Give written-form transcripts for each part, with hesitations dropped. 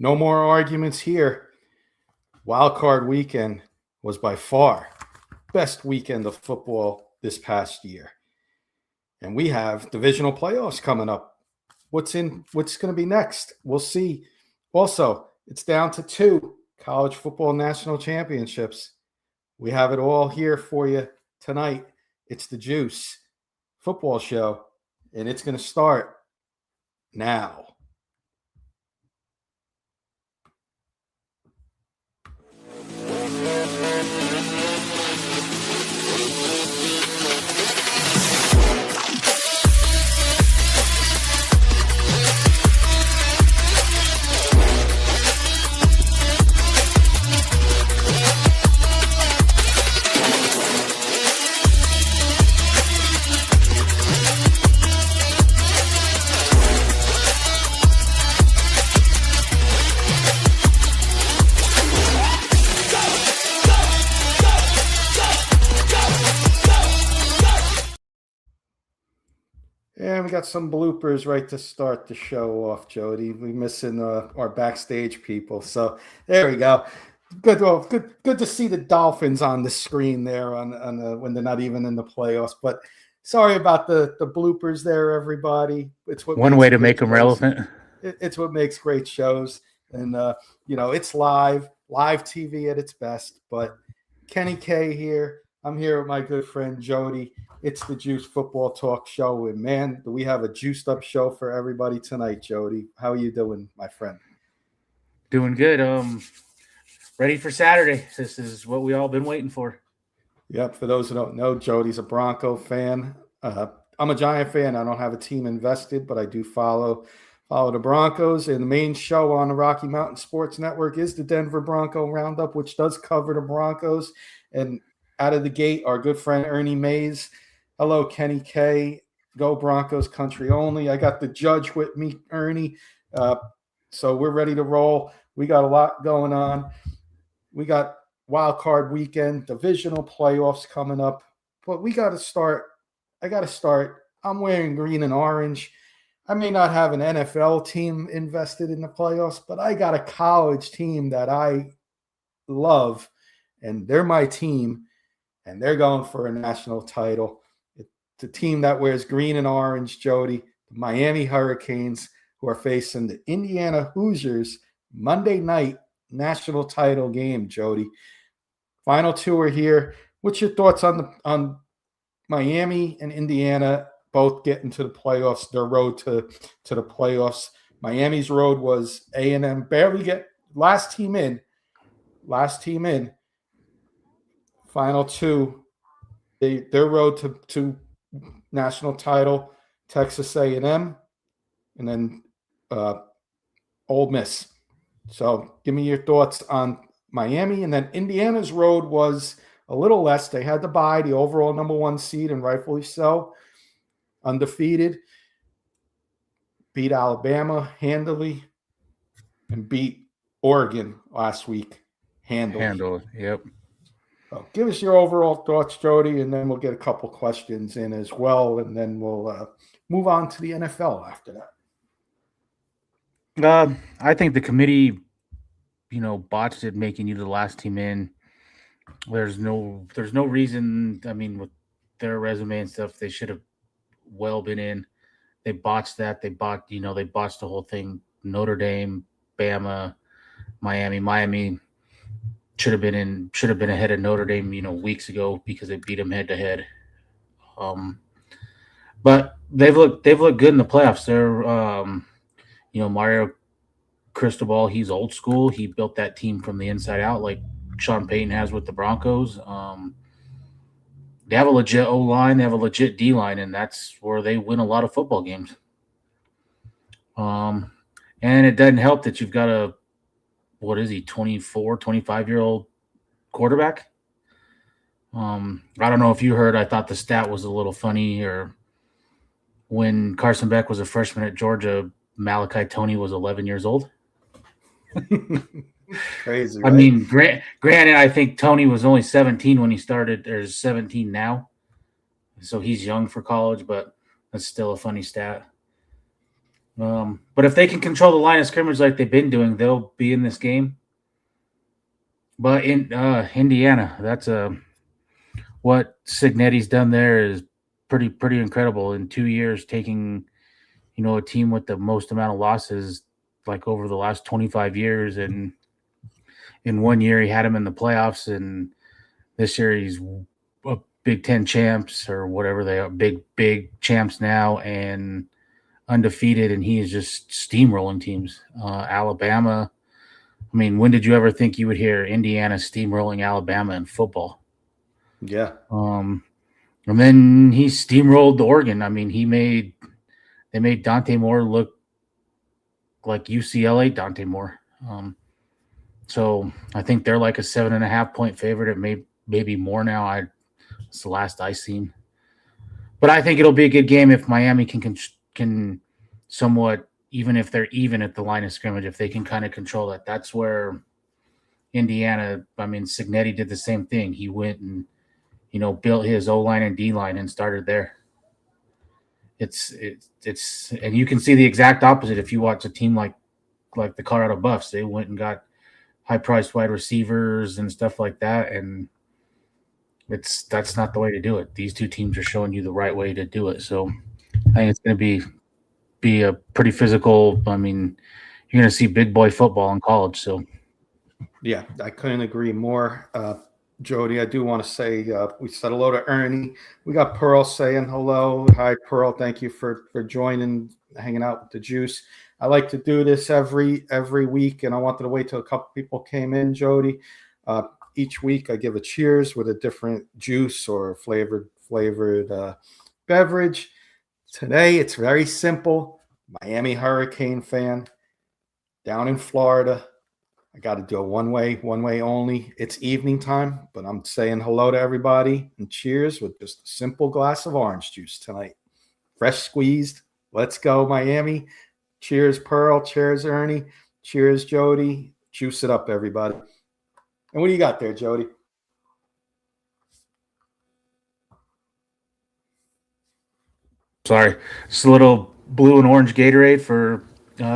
No more arguments here. Wild card weekend was by far best weekend of football this past year. And we have divisional playoffs coming up. What's going to be next? We'll see. Also, it's down to 2 college football national championships. We have it all here for you tonight. It's the Juice Football Show, and it's going to start now. And we got some bloopers right to start the show off, Jody. We're missing our backstage people. So there we go. Good to see the Dolphins on the screen there when they're not even in the playoffs. But sorry about the bloopers there, everybody. It's one way to make them relevant. It's what makes great shows. And, it's live TV at its best. But Kenny K here. I'm here with my good friend Jody. It's the Juice Football Talk Show. And, man, do we have a juiced up show for everybody tonight, Jody. How are you doing, my friend? Doing good. Ready for Saturday. This is what we all been waiting for. Yep. For those who don't know, Jody's a Bronco fan. I'm a Giant fan. I don't have a team invested, but I do follow the Broncos. And the main show on the Rocky Mountain Sports Network is the Denver Bronco Roundup, which does cover the Broncos. And out of the gate, our good friend Ernie Mays. Hello, Kenny K. Go Broncos country only. I got the judge with me, Ernie. So we're ready to roll. We got a lot going on. We got wild card weekend, divisional playoffs coming up. But we got to start. I got to start. I'm wearing green and orange. I may not have an NFL team invested in the playoffs, but I got a college team that I love, and they're my team, and they're going for a national title. The team that wears green and orange, Jody, the Miami Hurricanes, who are facing the Indiana Hoosiers Monday night national title game, Jody. Final 2 are here. What's your thoughts on Miami and Indiana both getting to the playoffs, their road to the playoffs? Miami's road was A&M barely get last team in. Final 2, their road to national title, Texas A&M, and then Ole Miss. So give me your thoughts on Miami. And then Indiana's road was a little less. They had to buy the overall number 1 seed, and rightfully so. Undefeated. Beat Alabama handily and beat Oregon last week handily. Yep. So give us your overall thoughts, Jody, and then we'll get a couple questions in as well, and then we'll move on to the NFL after that. I think the committee, botched it, making you the last team in. There's no reason. I mean, with their resume and stuff, they should have well been in. They botched that. They botched the whole thing. Notre Dame, Bama, Miami should have been ahead of Notre Dame, weeks ago, because they beat them head to head. But they've looked good in the playoffs. They're, Mario Cristobal, he's old school. He built that team from the inside out, like Sean Payton has with the Broncos. They have a legit O-line. They have a legit D-line, and that's where they win a lot of football games. And it doesn't help that you've got a, 25-year-old quarterback. I don't know if you heard, I thought the stat was a little funny, or when Carson Beck was a freshman at Georgia, Malachi Toney was 11 years old. Crazy, right? I mean, granted, I think Toney was only 17 when he started. There's 17 now. So he's young for college, but that's still a funny stat. But if they can control the line of scrimmage like they've been doing, they'll be in this game. But in Indiana, that's what Signetti's done there is pretty incredible. In 2 years, taking a team with the most amount of losses like over the last 25 years, and in 1 year he had him in the playoffs, and this year he's a Big Ten champs or whatever they are, big champs now, and undefeated, and he is just steamrolling teams. Alabama. I mean, when did you ever think you would hear Indiana steamrolling Alabama in football? Yeah. And then he steamrolled Oregon. I mean, they made Dante Moore look like UCLA Dante Moore. So I think they're like a 7.5 point favorite. It maybe more now. It's the last I seen. But I think it'll be a good game if Miami can somewhat, even if they're even at the line of scrimmage, if they can kind of control that. That's where Indiana, I mean, Signetti did the same thing. He went and, built his O-line and D-line and started there. It's and you can see the exact opposite if you watch a team like the Colorado Buffs. They went and got high-priced wide receivers and stuff like that, and that's not the way to do it. These two teams are showing you the right way to do it. So I think it's going to be a pretty physical. I mean, you're going to see big boy football in college. So yeah, I couldn't agree more. Jody, I do want to say we said hello to Ernie. We got Pearl saying hello. Hi, Pearl. Thank you for joining, hanging out with the Juice. I like to do this every week, and I wanted to wait till a couple people came in, Jody. Each week I give a cheers with a different juice or flavored beverage. Today it's very simple. Miami Hurricane fan down in Florida. I got to do a one way only. It's evening time, but I'm saying hello to everybody and cheers with just a simple glass of orange juice tonight. Fresh squeezed. Let's go, Miami. Cheers, Pearl. Cheers, Ernie. Cheers, Jody. Juice it up, everybody. And what do you got there, Jody? Sorry. Just a little blue and orange Gatorade for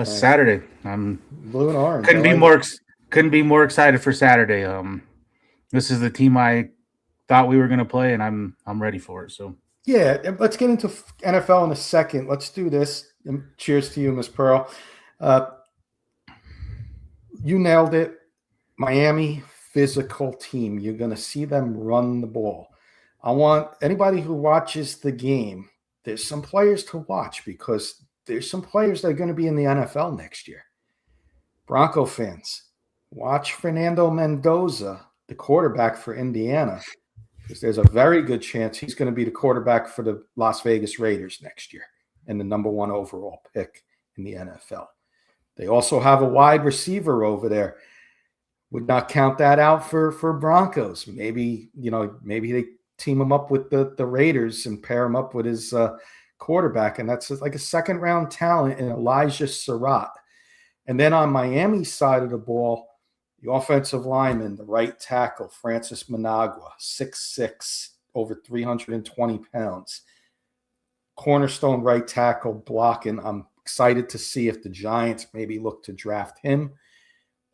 Saturday. Blue and orange. Couldn't be more excited for Saturday. This is the team I thought we were going to play, and I'm ready for it. So yeah, let's get into NFL in a second. Let's do this. And cheers to you, Miss Pearl. You nailed it. Miami, physical team. You're going to see them run the ball. I want anybody who watches the game, there's some players to watch because there's some players that are going to be in the NFL next year. Bronco fans, watch Fernando Mendoza, the quarterback for Indiana, because there's a very good chance he's going to be the quarterback for the Las Vegas Raiders next year and the number 1 overall pick in the NFL. They also have a wide receiver over there. Would not count that out for Broncos. Maybe they team him up with the Raiders and pair him up with his quarterback, and that's like a second-round talent in Elijah Surratt. And then on Miami's side of the ball, the offensive lineman, the right tackle, Francis Managua, 6'6", over 320 pounds. Cornerstone right tackle blocking. I'm excited to see if the Giants maybe look to draft him.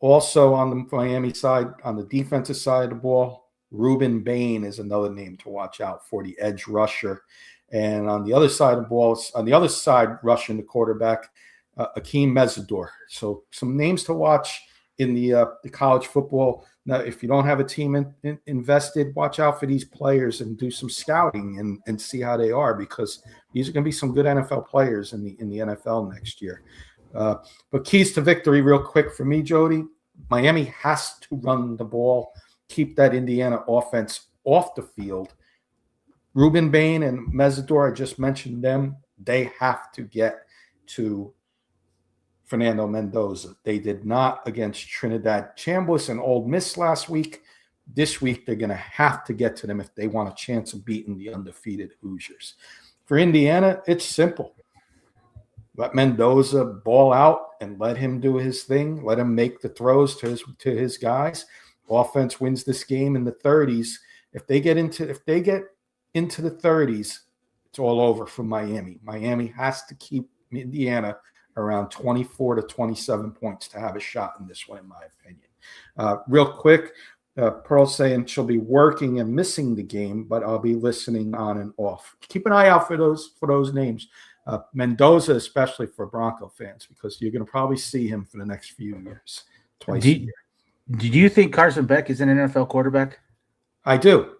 Also on the Miami side, on the defensive side of the ball, Ruben Bain is another name to watch out for, the edge rusher. And on the other side of the ball, on the other side, rushing the quarterback, Akeem Mesidor. So some names to watch in the college football. Now, if you don't have a team invested, watch out for these players and do some scouting and see how they are, because these are going to be some good NFL players in the NFL next year. But keys to victory real quick for me, Jody. Miami has to run the ball, keep that Indiana offense off the field. Ruben Bain and Mesidor, I just mentioned them. They have to get to Fernando Mendoza. They did not against Trinidad Chambliss and Ole Miss last week. This week, they're going to have to get to them if they want a chance of beating the undefeated Hoosiers. For Indiana, it's simple. Let Mendoza ball out and let him do his thing. Let him make the throws to his guys. Offense wins this game in the 30s. If they get into the 30s, it's all over for Miami. Miami has to keep Indiana around 24 to 27 points to have a shot in this one, in my opinion. Real quick, Pearl saying she'll be working and missing the game, but I'll be listening on and off. Keep an eye out for those names. Mendoza, especially for Bronco fans, because you're going to probably see him for the next few years, twice a year. Do you think Carson Beck is an NFL quarterback? I do.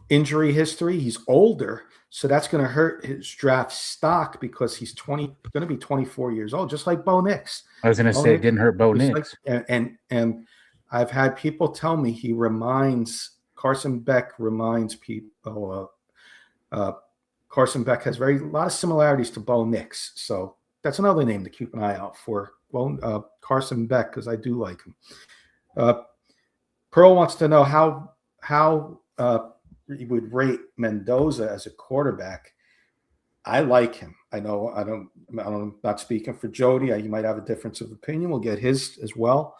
Injury history. He's older, so that's going to hurt his draft stock because he's going to be 24 years old, just like Bo Nix. I was going to say it didn't hurt Bo Nix. And I've had people tell me Carson Beck reminds people. Carson Beck has a lot of similarities to Bo Nix, so that's another name to keep an eye out for. Well, Carson Beck, because I do like him. Pearl wants to know how you would rate Mendoza as a quarterback. I like him. I'm not speaking for Jody. You might have a difference of opinion. We'll get his as well.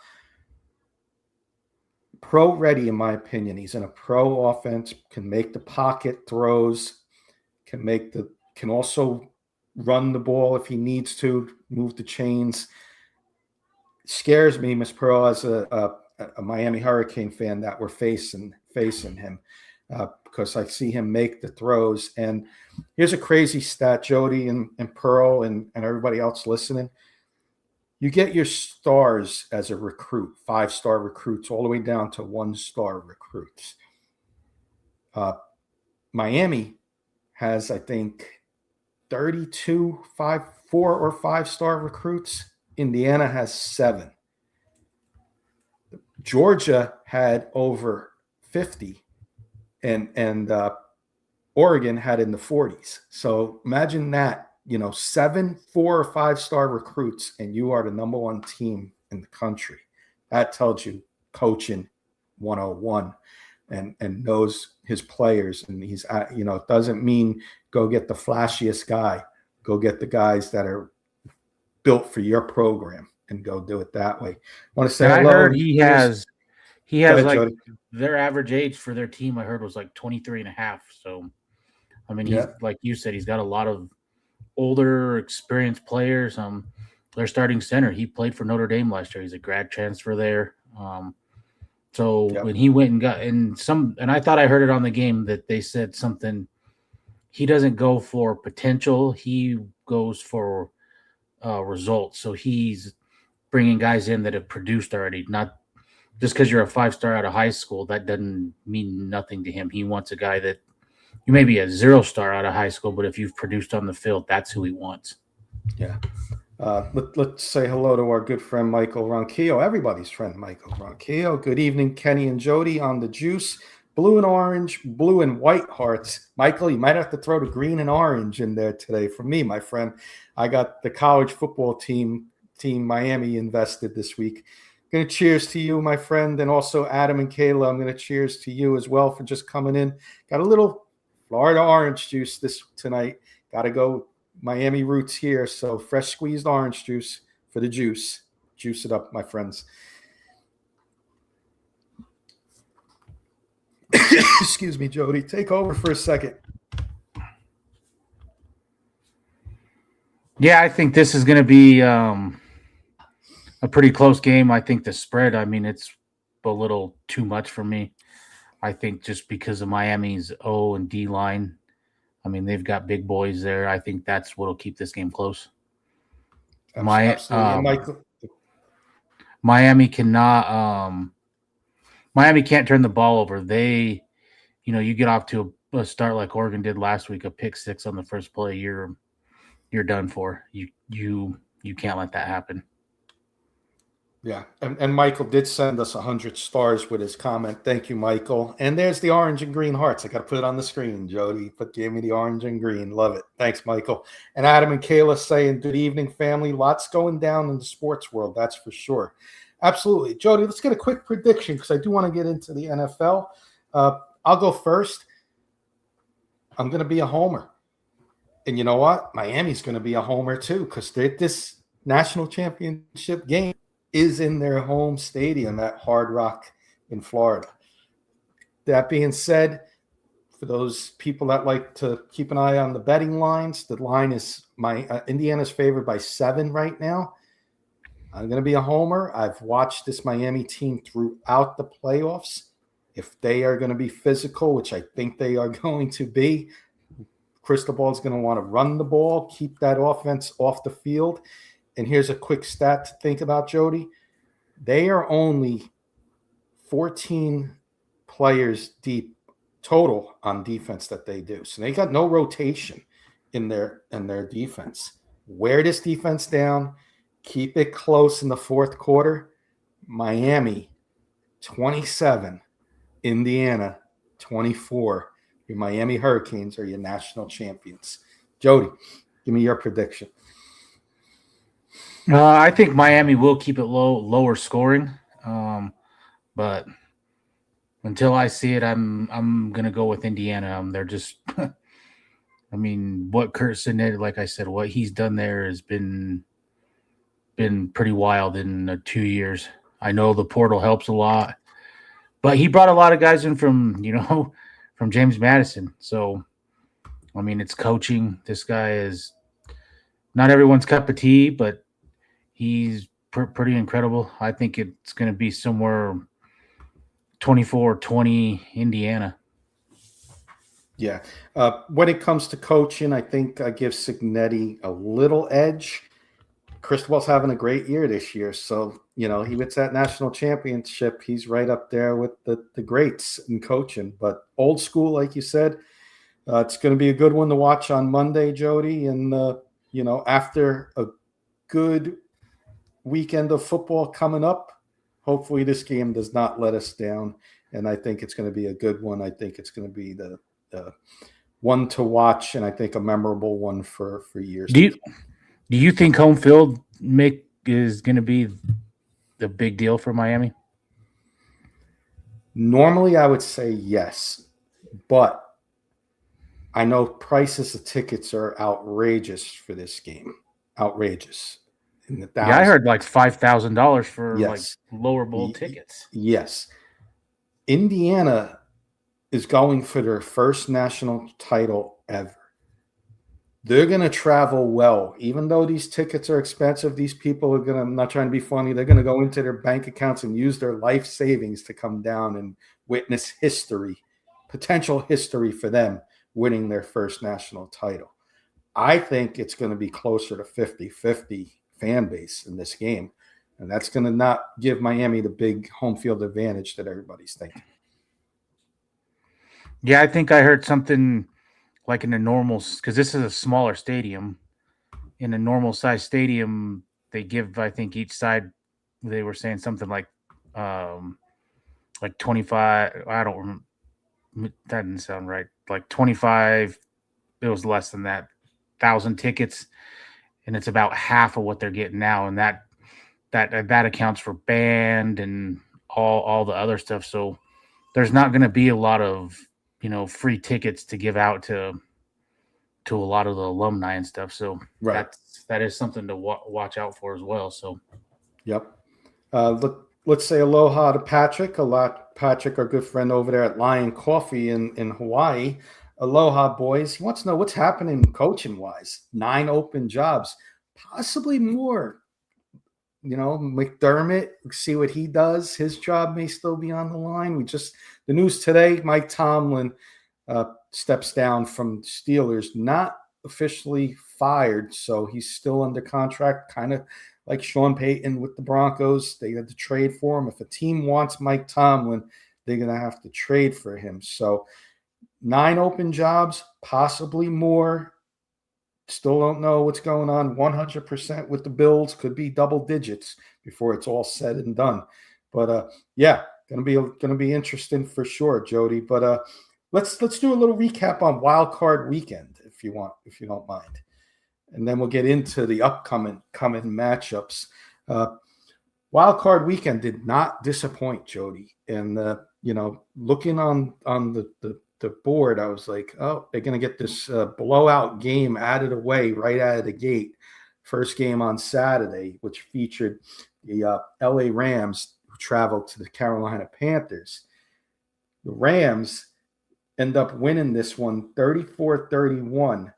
Pro ready, in my opinion. He's in a pro offense, can make the pocket throws, can also run the ball if he needs to, move the chains. Scares me, Miss Pearl, as a Miami Hurricane fan that we're facing him, because I see him make the throws. And here's a crazy stat, Jody and Pearl and everybody else listening. You get your stars as a recruit, 5-star recruits, all the way down to 1-star recruits. Miami has, I think, 32 4 or 5-star recruits. Indiana has 7. Georgia had over 50, and Oregon had in the 40s. So imagine that, 7 4 or 5-star recruits, and you are the number 1 team in the country. That tells you coaching 101 and knows his players. And he's, it doesn't mean go get the flashiest guy. Go get the guys that are built for your program and go do it that way. I want to say hello. I heard he has ahead, like Jody. Their average age for their team, I heard, was like 23 and a half. So, I mean, he's like you said, he's got a lot of older, experienced players. Their starting center, he played for Notre Dame last year. He's a grad transfer there. When he went and got and I thought I heard it on the game that they said something. He doesn't go for potential. He goes for results. So he's bringing guys in that have produced already. Not just because you're a 5-star out of high school, that doesn't mean nothing to him. He wants a guy that you may be a 0-star out of high school, but if you've produced on the field, that's who he wants. Yeah. Let's say hello to our good friend Michael Ronquillo, everybody's friend Michael Ronquillo. Good evening, Kenny and Jody on the juice. Blue and orange, blue and white hearts. Michael, you might have to throw the green and orange in there today for me, my friend. I got the college football team Miami invested this week. I'm going to cheers to you, my friend, and also Adam and Kayla. I'm going to cheers to you as well for just coming in. Got a little Florida orange juice tonight. Got to go Miami roots here. So fresh squeezed orange juice for the juice. Juice it up, my friends. Excuse me, Jody. Take over for a second. Yeah, I think this is going to be a pretty close game. I think the spread, it's a little too much for me. I think just because of Miami's O and D line, they've got big boys there. I think that's what'll keep this game close. Absolutely. Miami cannot. Miami can't turn the ball over. They, you get off to a start like Oregon did last week, a pick 6 on the first play, you're done for. You can't let that happen. Yeah, and Michael did send us 100 stars with his comment. Thank you, Michael. And there's the orange and green hearts. I got to put it on the screen, Jody. Give me the orange and green. Love it. Thanks, Michael. And Adam and Kayla saying, good evening, family. Lots going down in the sports world, that's for sure. Absolutely. Jody, let's get a quick prediction because I do want to get into the NFL. I'll go first. I'm going to be a homer. And you know what? Miami's going to be a homer too because this national championship game is in their home stadium at Hard Rock in Florida. That being said, for those people that like to keep an eye on the betting lines, the line is Indiana's favored by 7 right now. I'm going to be a homer. I've watched this Miami team throughout the playoffs. If they are going to be physical, which I think they are going to be, Cristobal is going to want to run the ball, keep that offense off the field. And here's a quick stat to think about, Jody. They are only 14 players deep total on defense that they do. So they got no rotation in their defense. Wear this defense down. Keep it close in the fourth quarter. Miami, 27. Indiana, 24. Your Miami Hurricanes are your national champions. Jody, give me your prediction. I think Miami will keep it lower scoring. But until I see it, I'm gonna go with Indiana. They're just, I mean, what Kurt Sinnett, like I said, what he's done there has been pretty wild in 2 years. I know the portal helps a lot, but he brought a lot of guys in from James Madison. So, I mean, it's coaching. This guy is not everyone's cup of tea, but he's pretty incredible. I think it's going to be somewhere 24-20 Indiana. Yeah. When it comes to coaching, I think I give Cignetti a little edge. Cristobal's having a great year this year. So, he gets that national championship. He's right up there with the greats in coaching. But old school, like you said, it's going to be a good one to watch on Monday, Jody. And, after a good weekend of football coming up, hopefully this game does not let us down. And I think it's going to be a good one. I think it's going to be the one to watch, and I think a memorable one for years. Do you think home field is going to be the big deal for Miami? Normally, I would say yes, but I know prices of tickets are outrageous for this game. Outrageous. I heard like $5,000 for yes. like lower bowl tickets. Yes. Indiana is going for their first national title ever. They're going to travel well. Even though these tickets are expensive, these people are going to, I'm not trying to be funny, they're going to go into their bank accounts and use their life savings to come down and witness history, potential history for them winning their first national title. I think it's going to be closer to 50-50 fan base in this game. And that's going to not give Miami the big home field advantage that everybody's thinking. Yeah, I think I heard something like in a normal, because this is a smaller stadium. In a normal size stadium, they give, I think, each side, they were saying something like 25. I don't remember. That didn't sound right. Like 25. It was less than that. 1,000 tickets, and it's about half of what they're getting now, and that accounts for band and all the other stuff. So there's not going to be a lot of free tickets to give out to a lot of the alumni and stuff. So right. that is something to watch out for as well. So, yep. Let's say aloha to Patrick. Patrick, our good friend over there at Lion Coffee in Hawaii. Aloha, boys. He wants to know what's happening coaching-wise. 9 open jobs, possibly more. McDermott, see what he does. His job may still be on the line. The news today, Mike Tomlin steps down from Steelers, not officially fired, so he's still under contract, kind of like Sean Payton with the Broncos. They had to trade for him. If a team wants Mike Tomlin, they're going to have to trade for him. So 9 open jobs, possibly more. Still don't know what's going on 100% with the Bills. Could be double digits before it's all said and done. But gonna be interesting for sure, Jody. But let's do a little recap on Wild Card Weekend if you don't mind, and then we'll get into the upcoming matchups. Wild Card Weekend did not disappoint, Jody. And looking on the board, I was like, oh, they're going to get this blowout game added away right out of the gate. First game on Saturday, which featured the LA Rams who traveled to the Carolina Panthers. The Rams end up winning this one 34-31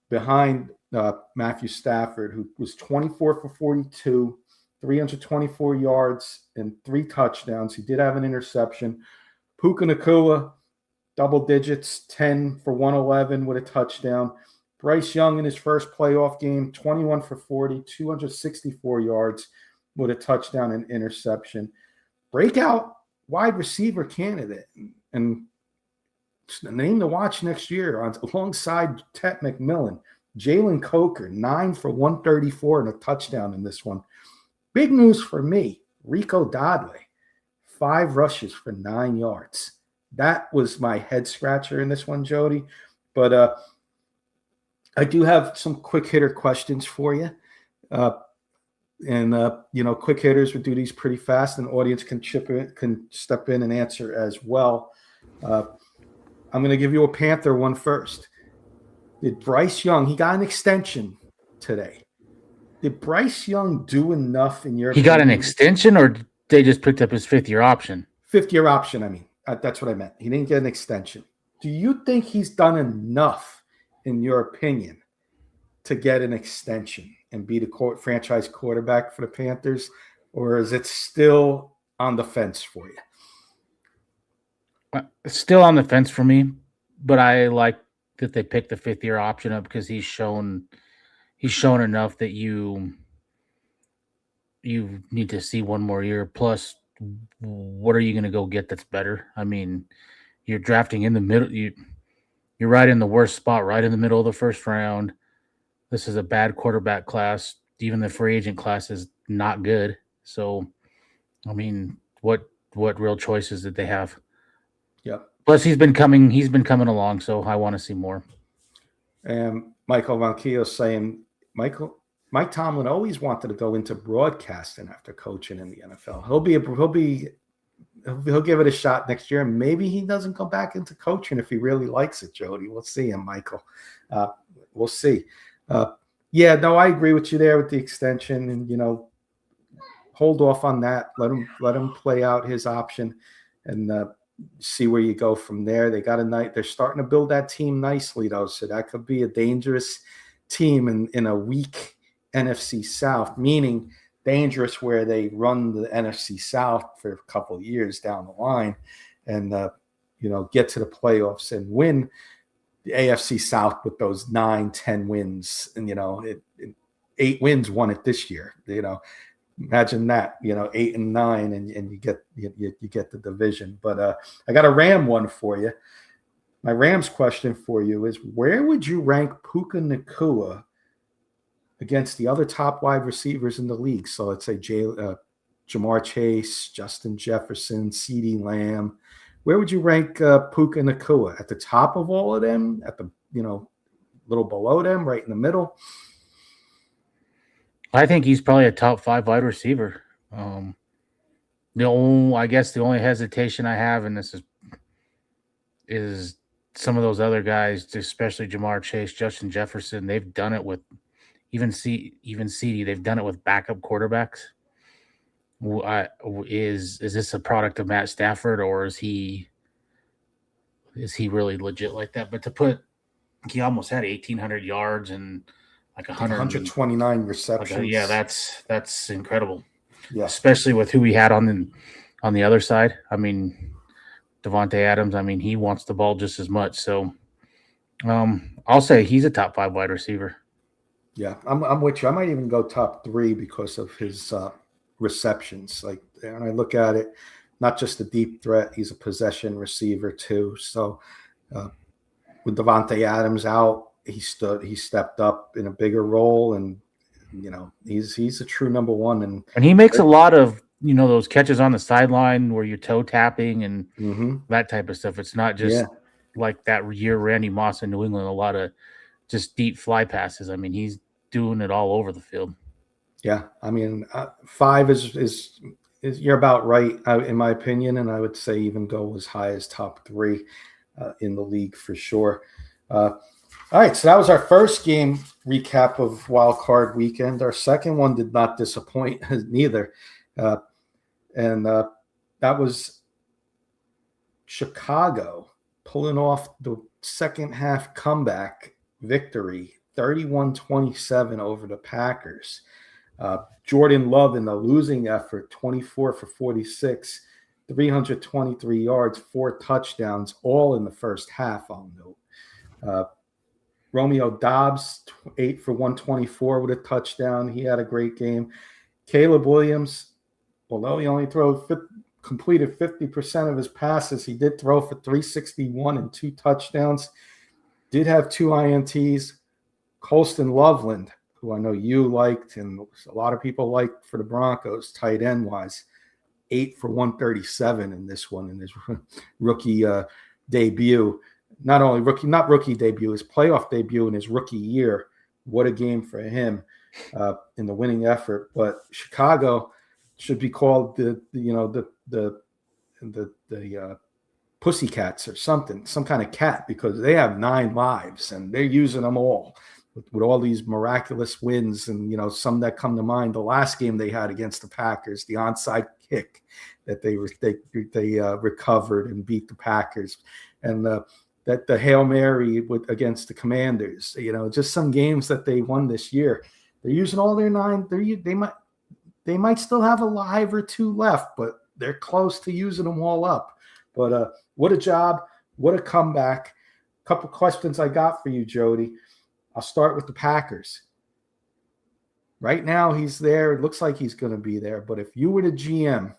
behind Matthew Stafford, who was 24 for 42, 324 yards, and 3 touchdowns. He did have an interception. Puka Nacua, double digits, 10 for 111 with a touchdown. Bryce Young in his first playoff game, 21 for 40, 264 yards with a touchdown and interception. Breakout wide receiver candidate and the name to watch next year alongside Tet McMillan. Jalen Coker, 9 for 134 and a touchdown in this one. Big news for me, Rico Dodley, 5 rushes for 9 yards. That was my head scratcher in this one, Jody. But I do have some quick hitter questions for you. Quick hitters would do these pretty fast, and the audience can step in and answer as well. I'm going to give you a Panther one first. Did Bryce Young, he got an extension today. Did Bryce Young do enough in your opinion? He got an extension, or they just picked up his 5th-year option? 5th-year option, I mean. That's what I meant. He didn't get an extension. Do you think he's done enough, in your opinion, to get an extension and be the franchise quarterback for the Panthers? Or is it still on the fence for you? It's still on the fence for me, but I like that they picked the 5th-year option up because he's shown enough that you need to see one more year. Plus, what are you going to go get that's better? I mean, you're drafting in the middle. You're right in the worst spot, right in the middle of the first round. This is a bad quarterback class. Even the free agent class is not good. So, I mean, what real choices did they have? Yep. Plus, he's been coming along, so I want to see more. And Michael Vanquillo saying, Mike Tomlin always wanted to go into broadcasting after coaching in the NFL. He'll give it a shot next year, and maybe he doesn't go back into coaching if he really likes it, Jody. We'll see him, Michael. We'll see. I agree with you there with the extension, and hold off on that. Let him play out his option, and see where you go from there. They got they're starting to build that team nicely, though, so that could be a dangerous team in a weak NFC South, meaning dangerous where they run the NFC South for a couple of years down the line and get to the playoffs and win the AFC South with those 9-10 wins, and 8 wins won it this year. Imagine that, 8 and 9, and you get the division. But I got a Ram one for you. My Rams question for you is, where would you rank Puka Nacua against the other top wide receivers in the league? So let's say Jamar Chase, Justin Jefferson, CeeDee Lamb. Where would you rank Puka Nacua? At the top of all of them? At the little below them? Right in the middle? I think he's probably a top 5 wide receiver. The only hesitation I have, and this is some of those other guys, especially Jamar Chase, Justin Jefferson. They've done it with even CeeDee. They've done it with backup quarterbacks. Is this a product of Matt Stafford, or is he really legit like that? But he almost had 1,800 yards and like 129 receptions. That's incredible. Yeah, especially with who he had on the other side. I mean, Davante Adams. I mean, he wants the ball just as much. So, I'll say he's a top 5 wide receiver. Yeah, I'm with you. I might even go top 3 because of his receptions. Like, when I look at it, not just a deep threat, he's a possession receiver too. So, with Davante Adams out, he stepped up in a bigger role, and he's a true number 1. And he makes a lot of those catches on the sideline where you're toe tapping and that type of stuff. It's not just like that year Randy Moss in New England, a lot of just deep fly passes. I mean, he's doing it all over the field. Yeah, I mean, 5 is you're about right in my opinion, and I would say even go as high as top 3 in the league for sure. All right, so that was our first game recap of Wild Card Weekend. Our second one did not disappoint neither, and that was Chicago pulling off the second half comeback victory, 31-27 over the Packers. Jordan Love in the losing effort, 24 for 46, 323 yards, 4 touchdowns, all in the first half, I'll note. Romeo Dobbs, 8 for 124 with a touchdown. He had a great game. Caleb Williams, although he only completed 50% of his passes, he did throw for 361 and 2 touchdowns. Did have 2 INTs. Colston Loveland, who I know you liked and a lot of people liked for the Broncos, tight end wise, 8 for 137 in this one in his rookie debut. Not rookie debut, his playoff debut in his rookie year. What a game for him in the winning effort. But Chicago should be called the Pussycats or something, some kind of cat, because they have 9 lives and they're using them all with all these miraculous wins. And, some that come to mind, the last game they had against the Packers, the onside kick that they recovered and beat the Packers. And that the Hail Mary against the Commanders, just some games that they won this year. They're using all their 9. They might still have a live or 2 left, but they're close to using them all up. But what a job. What a comeback. A couple questions I got for you, Jody. I'll start with the Packers. Right now he's there. It looks like he's going to be there. But if you were the GM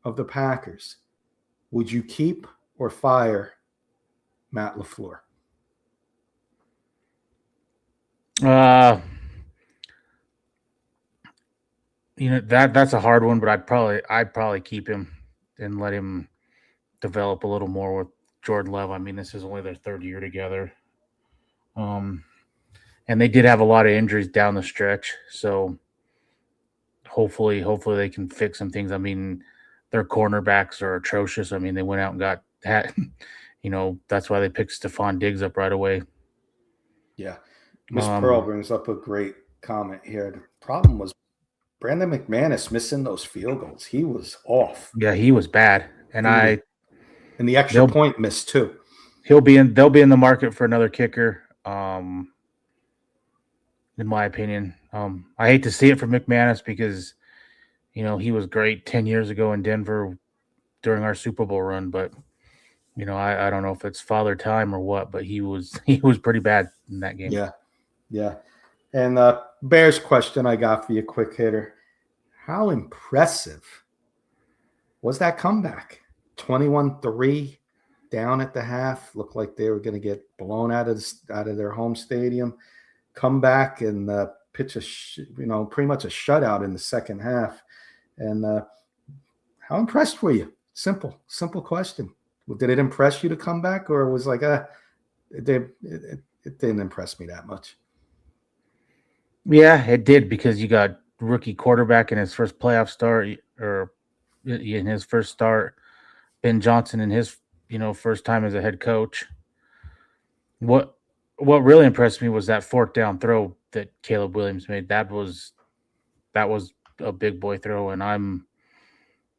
of the Packers, would you keep or fire Matt LaFleur? That's a hard one, but I'd probably keep him and let him develop a little more with Jordan Love. I mean, this is only their 3rd year together. And they did have a lot of injuries down the stretch, so hopefully they can fix some things. I mean, their cornerbacks are atrocious. I mean, they went out and got that's why they picked Stephon Diggs up right away. Yeah. Miss Pearl brings up a great comment here. The problem was Brandon McManus missing those field goals. He was off. Yeah, he was bad. And and the extra point missed too. They'll be in the market for another kicker. In my opinion, I hate to see it for McManus because, he was great 10 years ago in Denver during our Super Bowl run, but I don't know if it's father time or what, but he was pretty bad in that game. Yeah. And Bears question I got for you, quick hitter. How impressive was that comeback? 21-3 down at the half. Looked like they were going to get blown out of their home stadium. Come back and pitch pretty much a shutout in the second half. And how impressed were you? Simple question. Did it impress you to come back, or was like, it didn't impress me that much? Yeah, it did, because you got rookie quarterback in his first playoff start, or in his first start, Ben Johnson in his first time as a head coach. What really impressed me was that 4th down throw that Caleb Williams made. That was a big boy throw, and I'm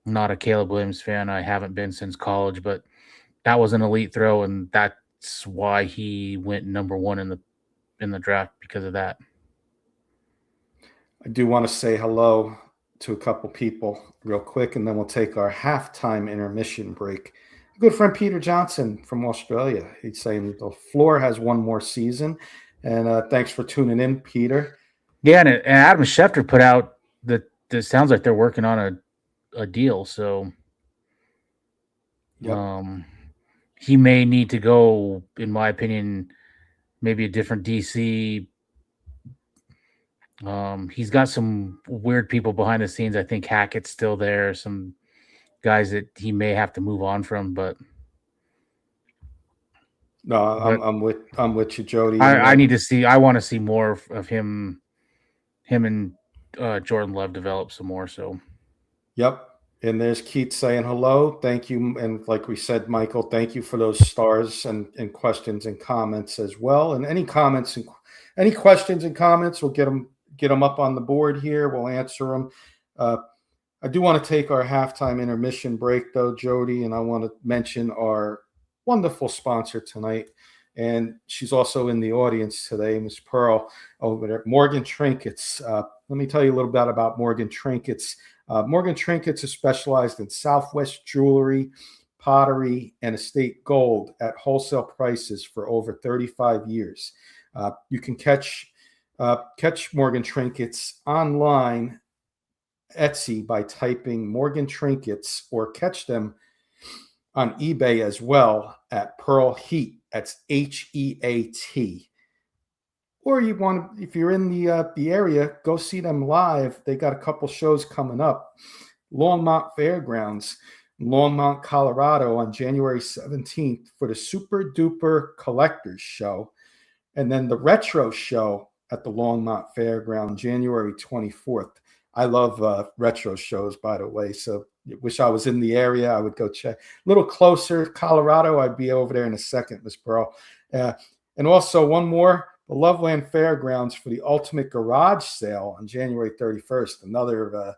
not a Caleb Williams fan. I haven't been since college, but that was an elite throw, and that's why he went number 1 in the draft, because of that. I do want to say hello to a couple people real quick, and then we'll take our halftime intermission break. A good friend Peter Johnson from Australia. He's saying the floor has 1 more season, and thanks for tuning in, Peter. Yeah, and Adam Schefter put out that it sounds like they're working on a deal, so yep. He may need to go, in my opinion, maybe a different DC. He's got some weird people behind the scenes. I think Hackett's still there. Some guys that he may have to move on from, but no, I'm with you, Jody. I need to see. I want to see more of him and Jordan Love develop some more. So, yep. And there's Keith saying hello. Thank you. And like we said, Michael, thank you for those stars and questions and comments as well. And any comments and any questions and comments, we'll get them up on the board here. We'll answer them. I do want to take our halftime intermission break, though, Jody, and I want to mention our wonderful sponsor tonight. And she's also in the audience today, Miss Pearl, over there. Morgan Trinkets. Let me tell you a little bit about Morgan Trinkets. Morgan Trinkets is specialized in Southwest jewelry, pottery, and estate gold at wholesale prices for over 35 years. You can catch Morgan Trinkets online, Etsy, by typing Morgan Trinkets, or catch them on eBay as well at Pearl Heat. That's HEAT. Or you want, if you're in the area, go see them live. They got a couple shows coming up. Longmont Fairgrounds, Longmont, Colorado, on January 17th for the Super Duper Collectors Show, and then the Retro Show at the Longmont Fairground, January 24th. I love retro shows, by the way, so wish I was in the area. I would go check. A little closer, Colorado, I'd be over there in a second, Miss Pearl. And also one more, the Loveland Fairgrounds for the Ultimate Garage Sale on January 31st. Another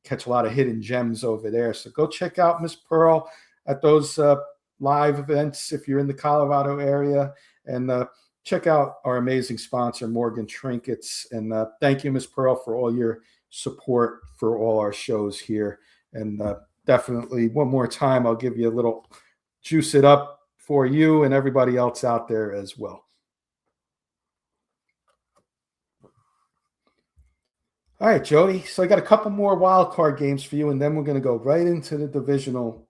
catch a lot of hidden gems over there. So go check out Miss Pearl at those live events if you're in the Colorado area. And check out our amazing sponsor, Morgan Trinkets. And thank you, Miss Pearl, for all your support for all our shows here. And definitely one more time, I'll give you a little juice it up for you and everybody else out there as well. All right, Jody. So I got a couple more wild card games for you, and then we're going to go right into the divisional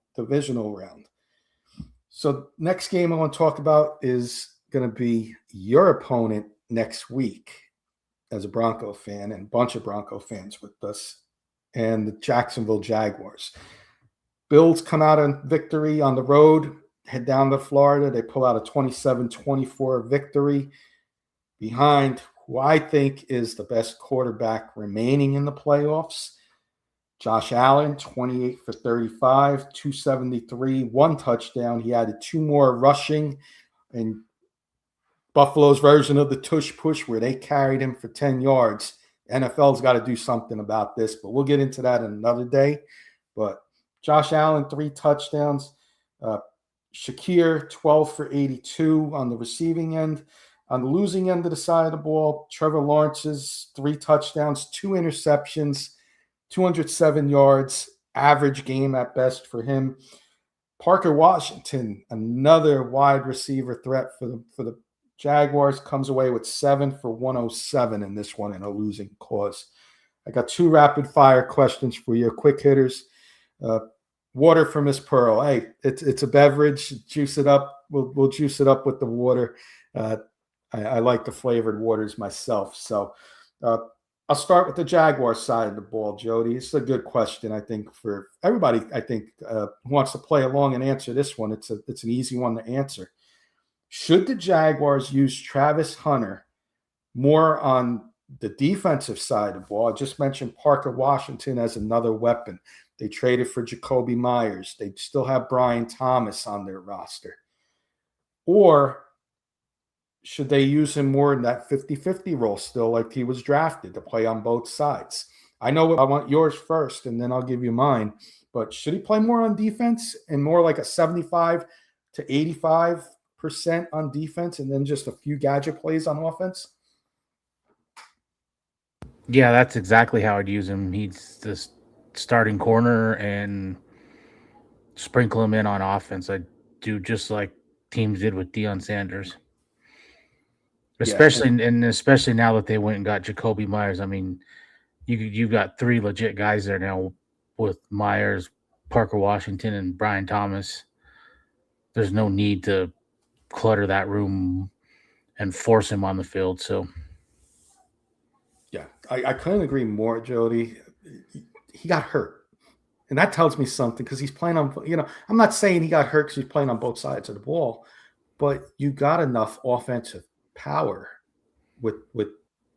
round. So next game I want to talk about is going to be your opponent next week as a Bronco fan, and a bunch of Bronco fans with us, and the Jacksonville Jaguars. Bills come out on victory on the road, head down to Florida. They pull out a 27-24 victory behind who I think is the best quarterback remaining in the playoffs. Josh Allen, 28 for 35, 273, 1 touchdown. He added 2 more rushing in Buffalo's version of the tush push, where they carried him for 10 yards. NFL's got to do something about this, but we'll get into that another day. But Josh Allen, 3 touchdowns. Shakir, 12 for 82 on the receiving end. On the losing end of the side of the ball, Trevor Lawrence's 3 touchdowns, 2 interceptions, 207 yards, average game at best for him. Parker Washington, another wide receiver threat for the Jaguars, comes away with 7 for 107 in this one in a losing cause. I got 2 rapid fire questions for you, quick hitters. Water for Miss Pearl. Hey, it's a beverage. Juice it up. We'll juice it up with the water. I like the flavored waters myself. So I'll start with the Jaguars side of the ball, Jody. It's a good question, I think, for everybody. I think who wants to play along and answer this one. It's an easy one to answer. Should the Jaguars use Travis Hunter more on the defensive side of the ball? I just mentioned Parker Washington as another weapon. They traded for Jacoby Myers. They still have Brian Thomas on their roster. Or should they use him more in that 50-50 role still, like he was drafted, to play on both sides? I know I want yours first, and then I'll give you mine. But should he play more on defense and more like a 75 to 85% on defense, and then just a few gadget plays on offense? Yeah, that's exactly how I'd use him. He's the starting corner, and sprinkle him in on offense. I'd do just like teams did with Deion Sanders. Especially now that they went and got Jacoby Myers. I mean, you've got 3 legit guys there now with Myers, Parker Washington, and Brian Thomas. There's no need to clutter that room and force him on the field. So, yeah, I couldn't agree more, Jody. He got hurt, and that tells me something, because he's playing on, I'm not saying he got hurt because he's playing on both sides of the ball, but you got enough offensive power with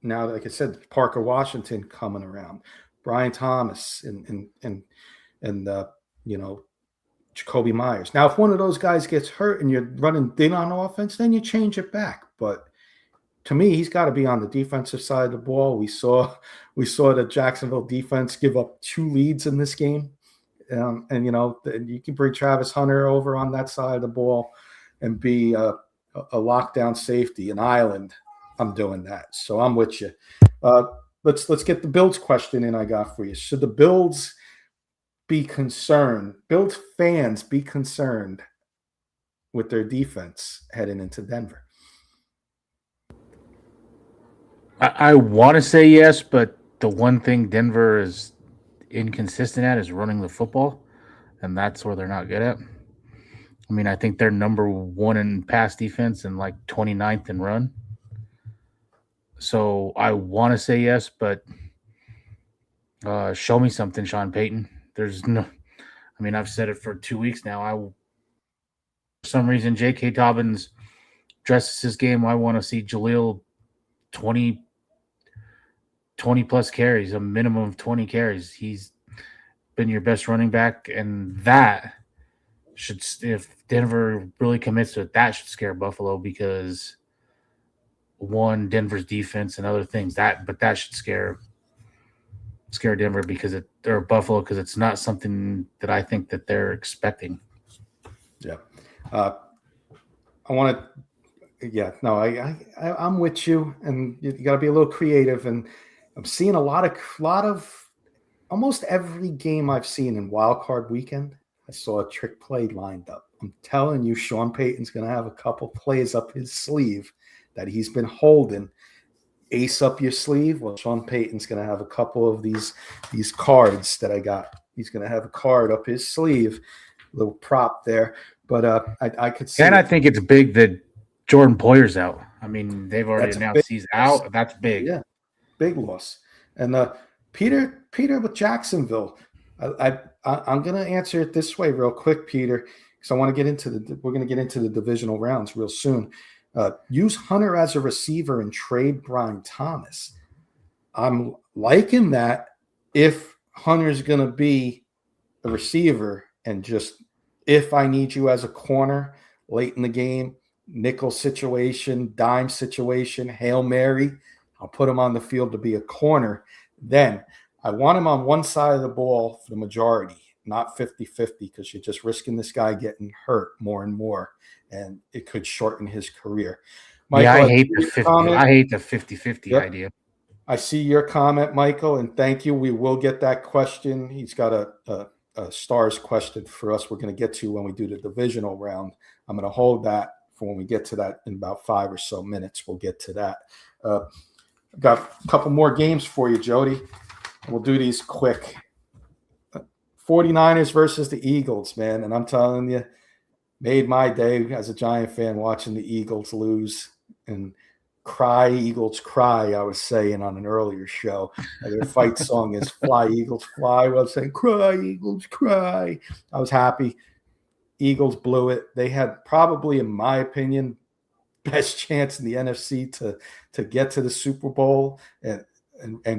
now, like I said, Parker Washington coming around, Brian Thomas, and Jacoby Myers. Now, if one of those guys gets hurt and you're running thin on offense, then you change it back. But to me, he's got to be on the defensive side of the ball. We saw the Jacksonville defense give up 2 leads in this game, and you can bring Travis Hunter over on that side of the ball. and be a lockdown safety, an island, I'm doing that. So I'm with you. Let's get the Bills question in I got for you. Should the Bills be concerned, Bills fans be concerned with their defense heading into Denver? I want to say yes, but the one thing Denver is inconsistent at is running the football, and that's where they're not good at. I mean, I think they're number one in pass defense and like 29th in run. So I want to say yes, but show me something, Sean Payton. There's no, I mean, I've said it for 2 weeks now. For some reason, J.K. Dobbins dresses his game. I want to see Jaleel 20 plus carries, a minimum of 20 carries. He's been your best running back, and that should, if Denver really commits to it, that should scare Buffalo because one, Denver's defense and other things that should scare Denver or Buffalo because it's not something that I think that they're expecting. Yeah. I'm with you, and you got to be a little creative. And I'm seeing a lot of almost every game I've seen in Wild Card Weekend. I saw a trick play lined up. I'm telling you, Sean Payton's going to have a couple plays up his sleeve that he's been holding. Ace up your sleeve. Well, Sean Payton's going to have a couple of these cards that I got. He's going to have a card up his sleeve, little prop there. But I could see. And I think it's big that Jordan Poyer's out. I mean, they've already announced he's out. That's big. Yeah, big loss. And Peter with Jacksonville. I'm going to answer it this way real quick, Peter, because I want to get we're going to get into the divisional rounds real soon. Use Hunter as a receiver and trade Brian Thomas. I'm liking that if Hunter's going to be a receiver and just if I need you as a corner late in the game, nickel situation, dime situation, Hail Mary, I'll put him on the field to be a corner. Then I want him on one side of the ball for the majority, not 50-50, because you're just risking this guy getting hurt more and more, and it could shorten his career. Michael, I hate the 50-50 yep. idea. I see your comment, Michael, and thank you. We will get that question. He's got a Stars question for us we're going to get to when we do the divisional round. I'm going to hold that for when we get to that in about 5 or so minutes. We'll get to that. I've got a couple more games for you, Jody. We'll do these quick. 49ers versus the Eagles, man. And I'm telling you, made my day as a Giant fan watching the Eagles lose and cry, Eagles cry, I was saying on an earlier show. Their fight song is Fly, Eagles, Fly. I was saying, cry, Eagles, cry. I was happy. Eagles blew it. They had probably, in my opinion, best chance in the NFC to get to the Super Bowl and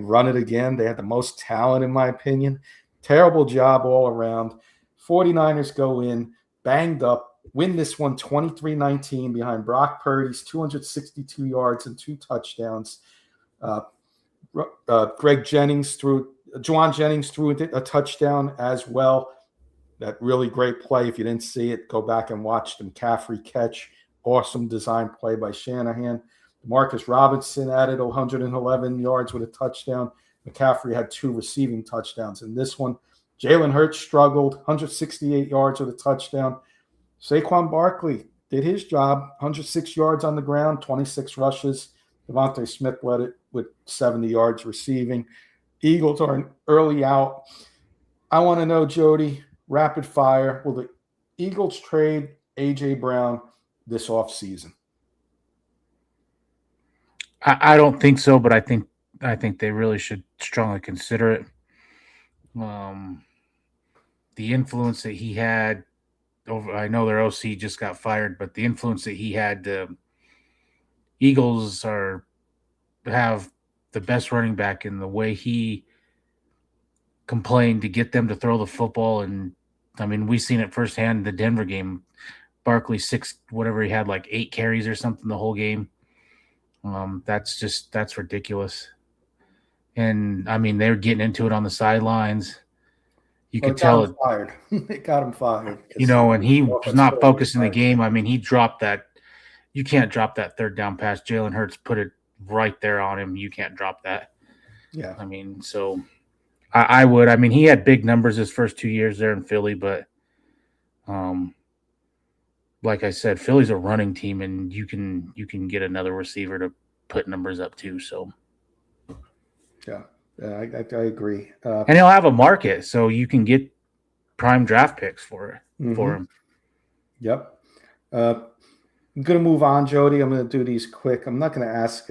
run it again. They had the most talent, in my opinion. Terrible job all around. 49ers go in, banged up, win this one 23-19 behind Brock Purdy's 262 yards and 2 touchdowns. Juwan Jennings threw a touchdown as well. That really great play. If you didn't see it, go back and watch the McCaffrey catch. Awesome design play by Shanahan. Marcus Robinson added 111 yards with a touchdown. McCaffrey had 2 receiving touchdowns in this one. Jalen Hurts struggled, 168 yards with a touchdown. Saquon Barkley did his job, 106 yards on the ground, 26 rushes. Devontae Smith led it with 70 yards receiving. Eagles are an early out. I want to know, Jody, rapid fire, will the Eagles trade A.J. Brown this offseason? I don't think so, but I think they really should strongly consider it. The influence that he had over, I know their OC just got fired, but the influence that he had, Eagles have the best running back, in the way he complained to get them to throw the football. And I mean, we seen it firsthand in the Denver game. Barkley 8 carries or something the whole game. That's ridiculous. And I mean, they're getting into it on the sidelines. You Well, could it got tell him it, fired. It got him fired. and he was Offense not coordinator focused in the fired. game. I mean, he dropped that. You can't drop that third down pass. Jalen Hurts put it right there on him. You can't drop that. Yeah. I mean, so I would. I mean, he had big numbers his first 2 years there in Philly, but like I said, Philly's a running team, and you can get another receiver to put numbers up too. So Yeah, I agree. and he'll have a market, so you can get prime draft picks for him. Yep. I'm going to move on, Jody. I'm going to do these quick. I'm not going to ask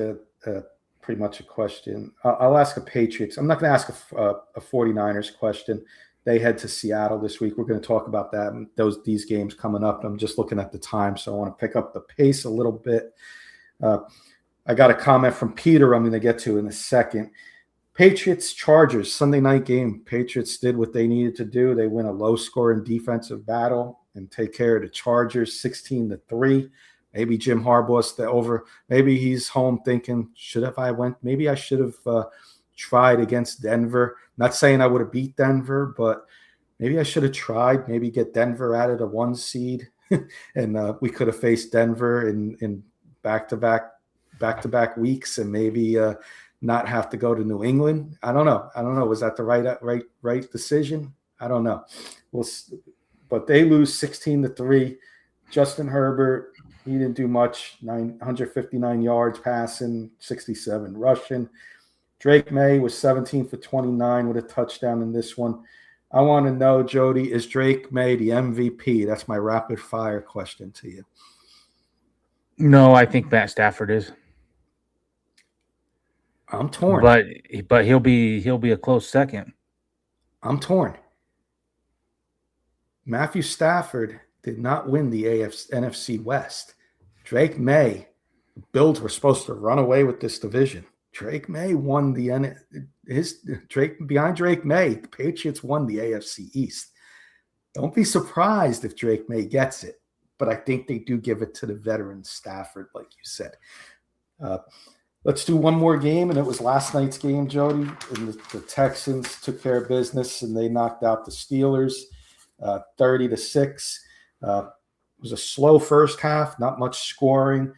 pretty much a question. I'll ask a Patriots. I'm not going to ask a 49ers question. They head to Seattle this week. We're going to talk about that and these games coming up. I'm just looking at the time, so I want to pick up the pace a little bit. I got a comment from Peter I'm going to get to in a second. Patriots Chargers Sunday night game. Patriots did what they needed to do. They win a low-scoring defensive battle and take care of the Chargers 16-3. Maybe Jim Harbaugh's over. Maybe he's home thinking, maybe I should have tried against Denver. Not saying I would have beat Denver, but maybe I should have tried. Maybe get Denver out of the 1 seed, and we could have faced Denver in back-to-back weeks, and maybe not have to go to New England. I don't know. Was that the right decision? I don't know. But they lose 16-3. Justin Herbert, he didn't do much. 959 yards passing, 67 rushing. Drake May was 17 for 29 with a touchdown in this one. I want to know, Jody, is Drake May the MVP? That's my rapid fire question to you. No, I think Matt Stafford is. I'm torn. But he'll be a close second. I'm torn. Matthew Stafford did not win the NFC West. Drake May, the Bills were supposed to run away with this division. Drake May won behind Drake May, the Patriots won the AFC East. Don't be surprised if Drake May gets it, but I think they do give it to the veteran Stafford, like you said. Let's do one more game, and it was last night's game, Jody. And the Texans took care of business, and they knocked out the Steelers 30-6. It was a slow first half, not much scoring.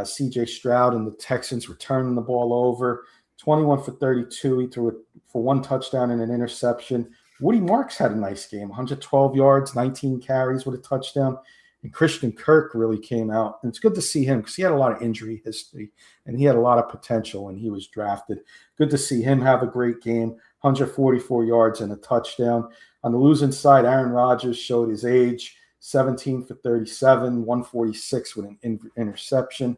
C.J. Stroud and the Texans were turning the ball over. 21 for 32. He threw it for 1 touchdown and an interception. Woody Marks had a nice game, 112 yards, 19 carries with a touchdown. And Christian Kirk really came out. And it's good to see him because he had a lot of injury history and he had a lot of potential when he was drafted. Good to see him have a great game, 144 yards and a touchdown. On the losing side, Aaron Rodgers showed his age, 17 for 37, 146 with an interception.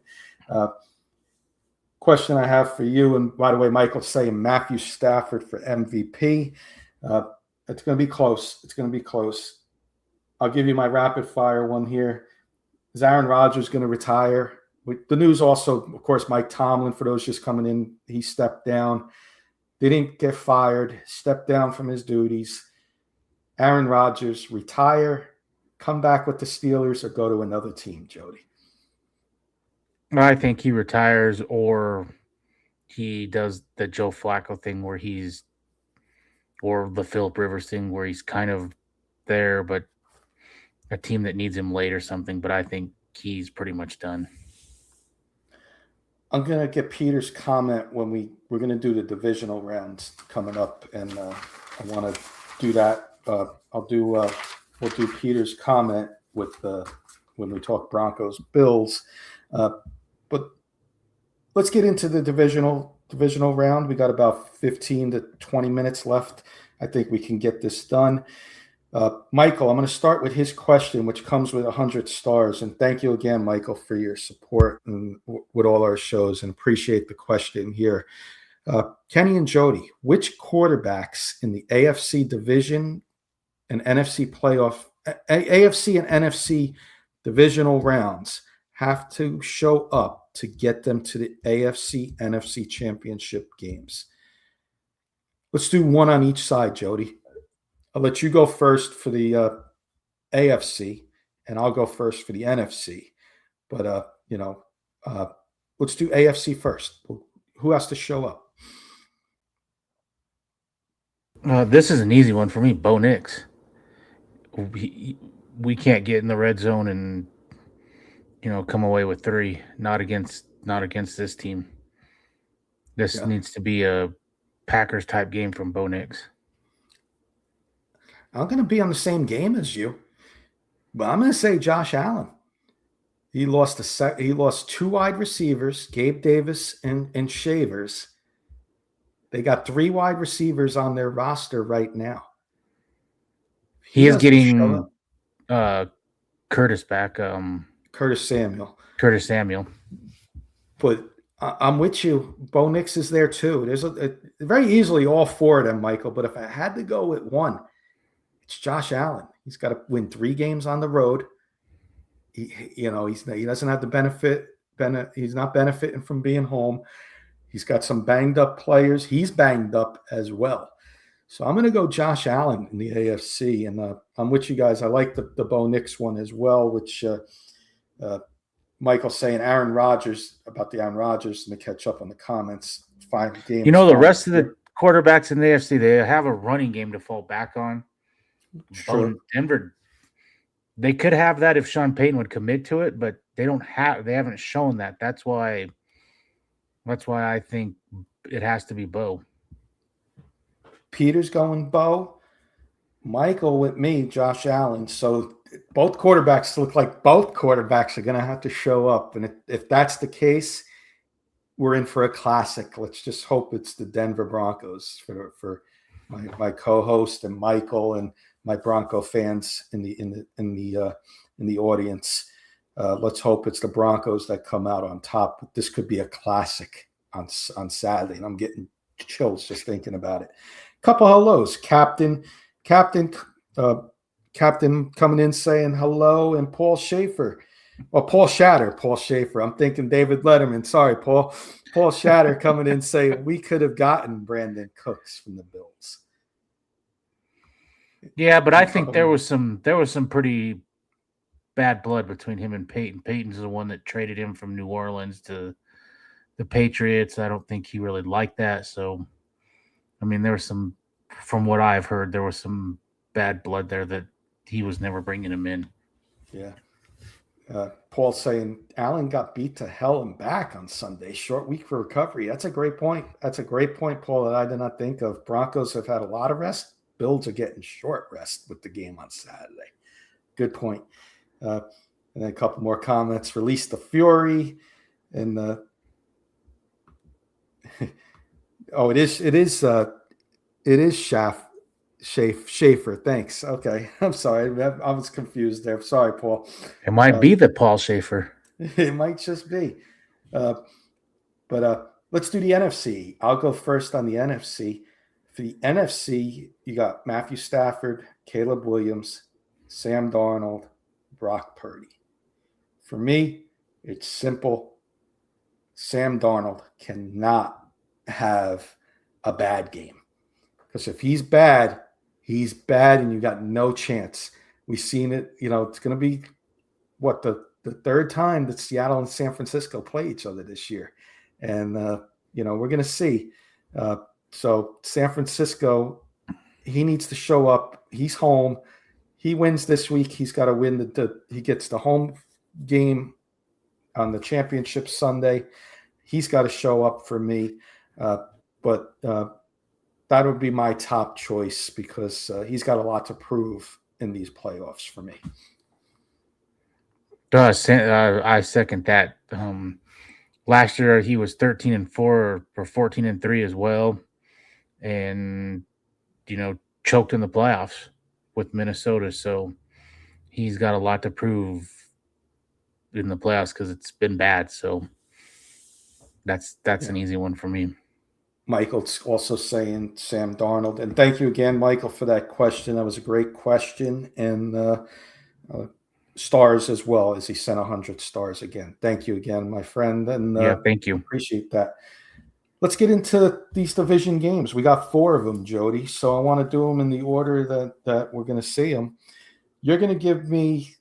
Question I have for you, and by the way, Michael's saying Matthew Stafford for MVP. It's going to be close. I'll give you my rapid fire one here. Is Aaron Rodgers going to retire? The news also, of course, Mike Tomlin, for those just coming in, he stepped down. Didn't get fired, stepped down from his duties. Aaron Rodgers retire, come back with the Steelers, or go to another team, Jody? I think he retires, or he does the Joe Flacco thing or the Phillip Rivers thing where he's kind of there, but a team that needs him late or something. But I think he's pretty much done. I'm going to get Peter's comment when we're going to do the divisional rounds coming up, and I want to do that. We'll do Peter's comment with when we talk Broncos Bills. But let's get into the divisional round. We got about 15 to 20 minutes left. I think we can get this done. Michael, I'm going to start with his question, which comes with 100 stars. And thank you again, Michael, for your support and with all our shows, and appreciate the question here. Kenny and Jody, which quarterbacks in the AFC division and NFC playoff, AFC and NFC divisional rounds have to show up to get them to the AFC NFC championship games? Let's do one on each side, Jody. I'll let you go first for the AFC, and I'll go first for the NFC. But let's do AFC first. Who has to show up? This is an easy one for me. Bo Nix. We can't get in the red zone and come away with 3. Not against this team. This Yeah. needs to be a Packers type game from Bo Nix. I'm going to be on the same game as you, but I'm going to say Josh Allen. He lost he lost 2 wide receivers, Gabe Davis and Shavers. They got 3 wide receivers on their roster right now. He is doesn't show getting up. Curtis back. Curtis Samuel. But I'm with you. Bo Nix is there too. There's very easily all 4 of them, Michael. But if I had to go with one, it's Josh Allen. He's got to win 3 games on the road. He doesn't have the benefit. He's not benefiting from being home. He's got some banged up players. He's banged up as well. So I'm going to go Josh Allen in the AFC, and I'm with you guys. I like the Bo Nix one as well, which Michael's saying Aaron Rodgers, about the Aaron Rodgers, and to catch up on the comments. 5 games. The rest of the quarterbacks in the AFC, they have a running game to fall back on. Sure. Denver, they could have that if Sean Payton would commit to it, but they haven't shown that. That's why I think it has to be Bo. Peter's going Bo. Michael with me, Josh Allen. So both quarterbacks look like both quarterbacks are going to have to show up. And if that's the case, we're in for a classic. Let's just hope it's the Denver Broncos for my co-host and Michael and my Bronco fans in the audience. Let's hope it's the Broncos that come out on top. This could be a classic on Saturday, and I'm getting chills just thinking about it. Couple hellos, Captain coming in saying hello, and Paul Schaefer. Well, Paul Schaefer. I'm thinking David Letterman. Sorry, Paul. Paul Shatter coming in saying we could have gotten Brandon Cooks from the Bills. Yeah, but I think there was some pretty bad blood between him and Peyton. Peyton's the one that traded him from New Orleans to the Patriots. I don't think he really liked that. So, I mean, there was some, from what I've heard, there was some bad blood there that he was never bringing him in. Yeah. Paul saying Allen got beat to hell and back on Sunday. Short week for recovery. That's a great point. Paul, that I did not think of. Broncos have had a lot of rest. Bills are getting short rest with the game on Saturday. Good point. And then a couple more comments. Release the Fury. And it is Schaefer. Thanks. Okay. I'm sorry. I was confused there. Sorry, Paul. It might be the Paul Schaefer. It might just be. But let's do the NFC. I'll go first on the NFC. For the NFC, you got Matthew Stafford, Caleb Williams, Sam Darnold, Brock Purdy. For me, it's simple. Sam Darnold cannot have a bad game. Because if he's bad, and you got no chance. We've seen it. It's going to be, the 3rd time that Seattle and San Francisco play each other this year. And, we're going to see. So San Francisco, he needs to show up. He's home. He wins this week. He's got to win. He gets the home game on the championship Sunday. He's got to show up for me. But that would be my top choice because he's got a lot to prove in these playoffs for me. I second that. Last year he was 13-4 or 14-3 as well, and choked in the playoffs with Minnesota. So he's got a lot to prove in the playoffs because it's been bad. So that's an easy one for me. Michael's also saying Sam Darnold. And thank you again, Michael, for that question. That was a great question. And stars as well, as he sent 100 stars again. Thank you again, my friend. And thank you. Appreciate that. Let's get into these division games. We got 4 of them, Jody. So I want to do them in the order that we're going to see them. You're going to give me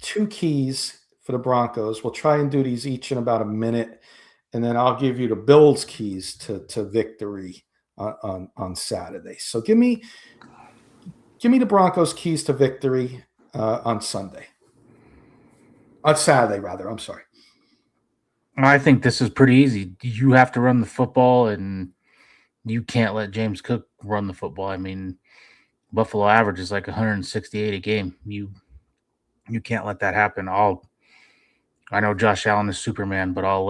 2 keys for the Broncos. We'll try and do these each in about a minute. And then I'll give you the Bills' keys to victory on Saturday. So give me the Broncos keys to victory on Sunday. On Saturday, rather. I'm sorry. I think this is pretty easy. You have to run the football, and you can't let James Cook run the football. I mean, Buffalo average is like 168 a game. You can't let that happen. I know Josh Allen is Superman, but I'll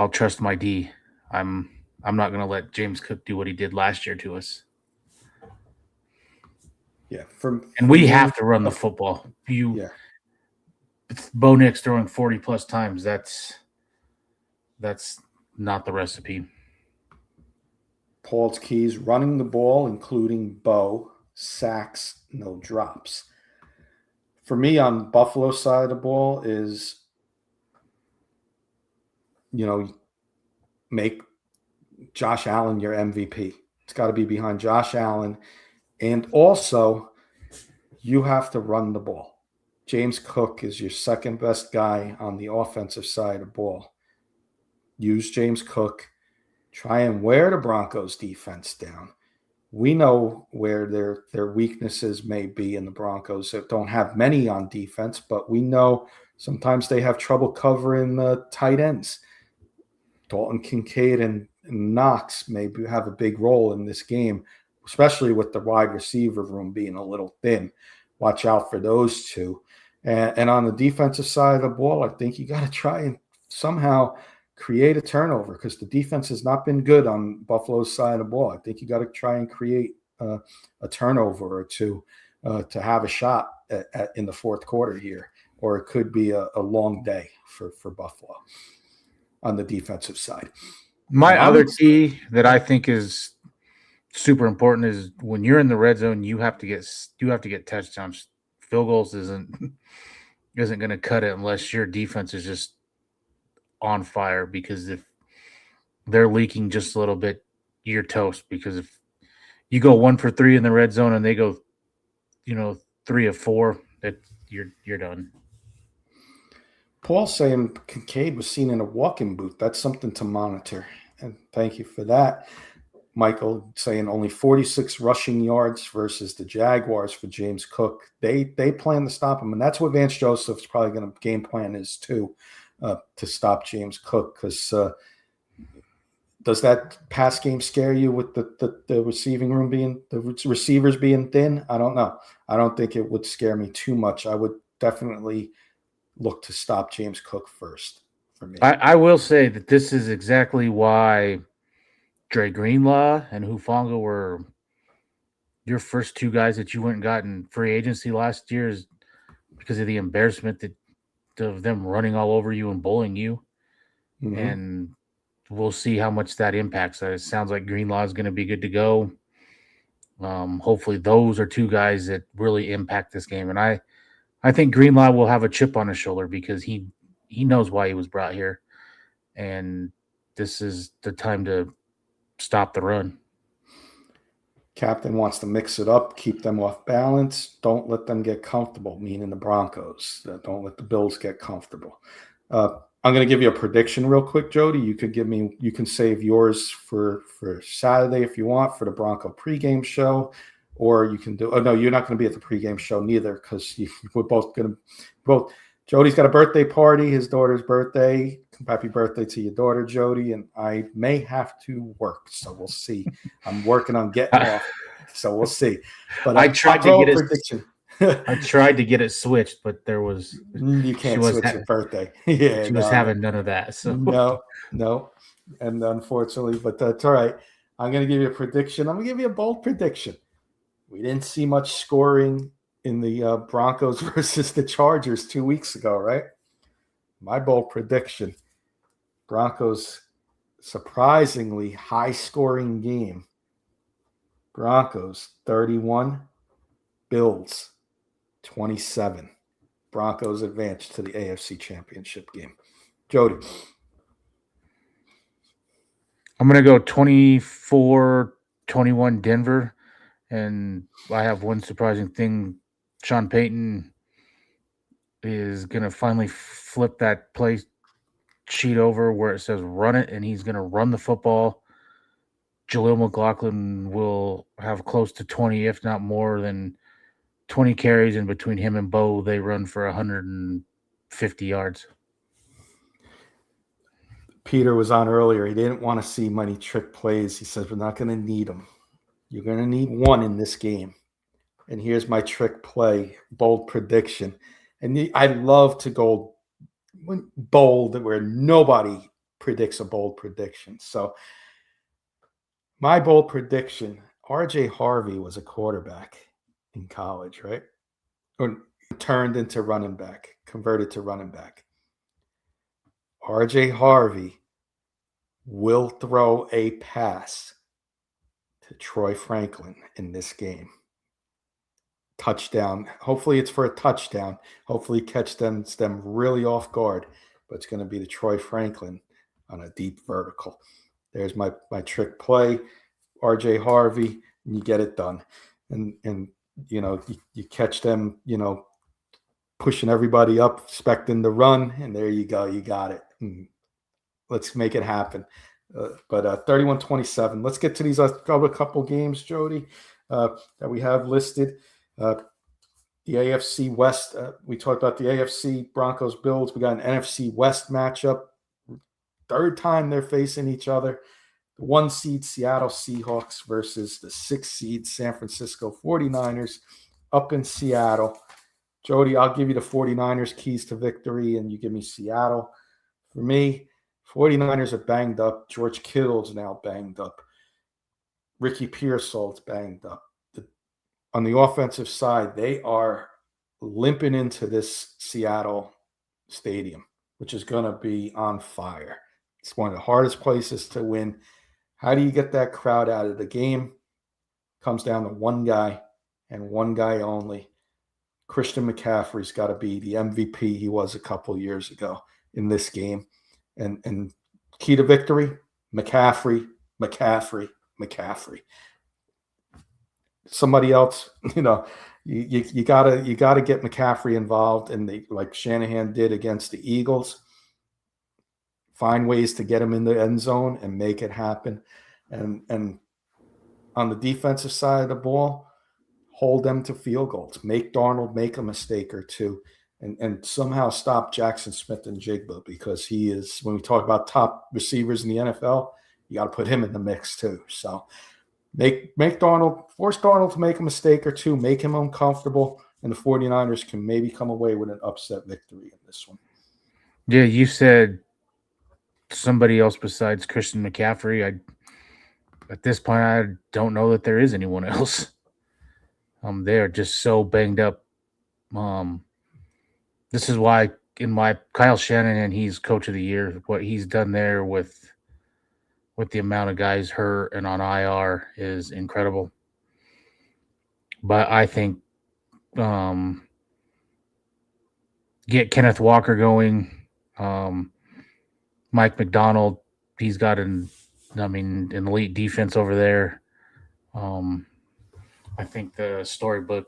trust my D. I'm not going to let James Cook do what he did last year to us. Yeah, and we have to run the football. Bo Nix throwing 40 plus times. That's not the recipe. Paul's keys: running the ball, including Bo, sacks, no drops. For me, on Buffalo side of the ball is, make Josh Allen your MVP. It's got to be behind Josh Allen. And also, you have to run the ball. James Cook is your second best guy on the offensive side of the ball. Use James Cook. Try and wear the Broncos defense down. We know where their weaknesses may be in the Broncos that don't have many on defense, but we know sometimes they have trouble covering the tight ends. Dalton Kincaid and Knox may have a big role in this game, especially with the wide receiver room being a little thin. Watch out for those two. And on the defensive side of the ball, I think you got to try and somehow create a turnover, because the defense has not been good on Buffalo's side of the ball. I think you got to try and create a turnover or two to have a shot in the fourth quarter here, or it could be a long day for Buffalo on the defensive side. My other key that I think is super important is when you're in the red zone, you have to get touchdowns. Field goals isn't going to cut it unless your defense is just on fire, because if they're leaking just a little bit, you're toast. Because if you go 1 for 3 in the red zone and they go, 3 of 4, that you're done. Paul saying Kincaid was seen in a walking boot. That's something to monitor. And thank you for that. Michael saying only 46 rushing yards versus the Jaguars for James Cook. They plan to stop him. And that's what Vance Joseph's probably going to game plan is too, to stop James Cook. Because does that pass game scare you with the receiving room the receivers being thin? I don't know. I don't think it would scare me too much. I would definitely look to stop James Cook first for me. I will say that this is exactly why Dre Greenlaw and Hufanga were your first two guys that you went and got in free agency last year, is because of the embarrassment of them running all over you and bullying you. Mm-hmm. And we'll see how much that impacts. It sounds like Greenlaw is going to be good to go. Hopefully those are two guys that really impact this game. And I think Greenlaw will have a chip on his shoulder because he knows why he was brought here. And this is the time to stop the run. Captain wants to mix it up, keep them off balance. Don't let them get comfortable, meaning the Broncos. Don't let the Bills get comfortable. I'm going to give you a prediction real quick, Jody. You can save yours for Saturday if you want for the Bronco pregame show, or you can do. Oh no, you're not going to be at the pregame show neither, because we're both going to. Jody's got a birthday party, his daughter's birthday. Happy birthday to your daughter, Jody. And I may have to work, so we'll see. I'm working on getting off, so we'll see. But I tried to get it. I tried to get it switched, but there was you can't switch your birthday. Yeah, she was having none of that. So no, and unfortunately, but that's all right. I'm going to give you a prediction. I'm going to give you a bold prediction. We didn't see much scoring in the Broncos versus the Chargers 2 weeks ago, right? My bold prediction: Broncos, surprisingly high-scoring game. Broncos 31, Bills 27. Broncos advance to the AFC Championship game. Jody. I'm going to go 24-21 Denver. And I have one surprising thing. Sean Payton is going to finally flip that play sheet over where it says run it, and he's going to run the football Jaleel McLaughlin will have close to 20, if not more than 20 carries, and between him and Bo, they run for 150 yards. Peter was on earlier. He didn't want to see many trick plays. He says, we're not going to need them. You're going to need one in this game. And here's my trick play, bold prediction. And I love to go bold where nobody predicts a bold prediction. So my bold prediction, RJ Harvey was a quarterback in college, right? Or turned into running back, converted to running back. RJ Harvey will throw a pass to Troy Franklin in this game. Touchdown. Hopefully it's for a touchdown. Hopefully catch them really off guard. But it's going to be the Troy Franklin on a deep vertical. There's my trick play. RJ Harvey, and you get it done. And you know, you catch them, you know, pushing everybody up, expecting the run, and there you go. You got it. Let's make it happen. But 31-27. Let's get to these other couple games, Jody, that we have listed. The AFC West, we talked about the AFC Broncos Bills. We got an NFC West matchup. Third time they're facing each other. The 1 seed Seattle Seahawks versus the 6 seed San Francisco 49ers up in Seattle. Jody, I'll give you the 49ers keys to victory, and you give me Seattle. For me, 49ers are banged up. George Kittle's now banged up. Ricky Pearsall's banged up. On the offensive side, they are limping into this Seattle stadium, which is going to be on fire. It's one of the hardest places to win. How do you get that crowd out of the game? Comes down to one guy and one guy only. Christian McCaffrey's got to be the MVP he was a couple years ago in this game. And key to victory, McCaffrey. Somebody else, you know, you gotta get McCaffrey involved, and like Shanahan did against the Eagles. Find ways to get him in the end zone and make it happen. And on the defensive side of the ball, hold them to field goals. Make Darnold make a mistake or two, and somehow stop Jackson Smith-Njigba, because he is, when we talk about top receivers in the NFL, you got to put him in the mix too. So make Darnold, force Darnold to make a mistake or two, make him uncomfortable, and the 49ers can maybe come away with an upset victory in this one. Yeah, you said somebody else besides Christian McCaffrey. At this point, I don't know that there is anyone else. They are just so banged up. This is why in my Kyle Shanahan, he's coach of the year. What he's done there with the amount of guys hurt and on IR is incredible. But I think get Kenneth Walker going. Mike McDonald, he's got an elite defense over there. I think the storybook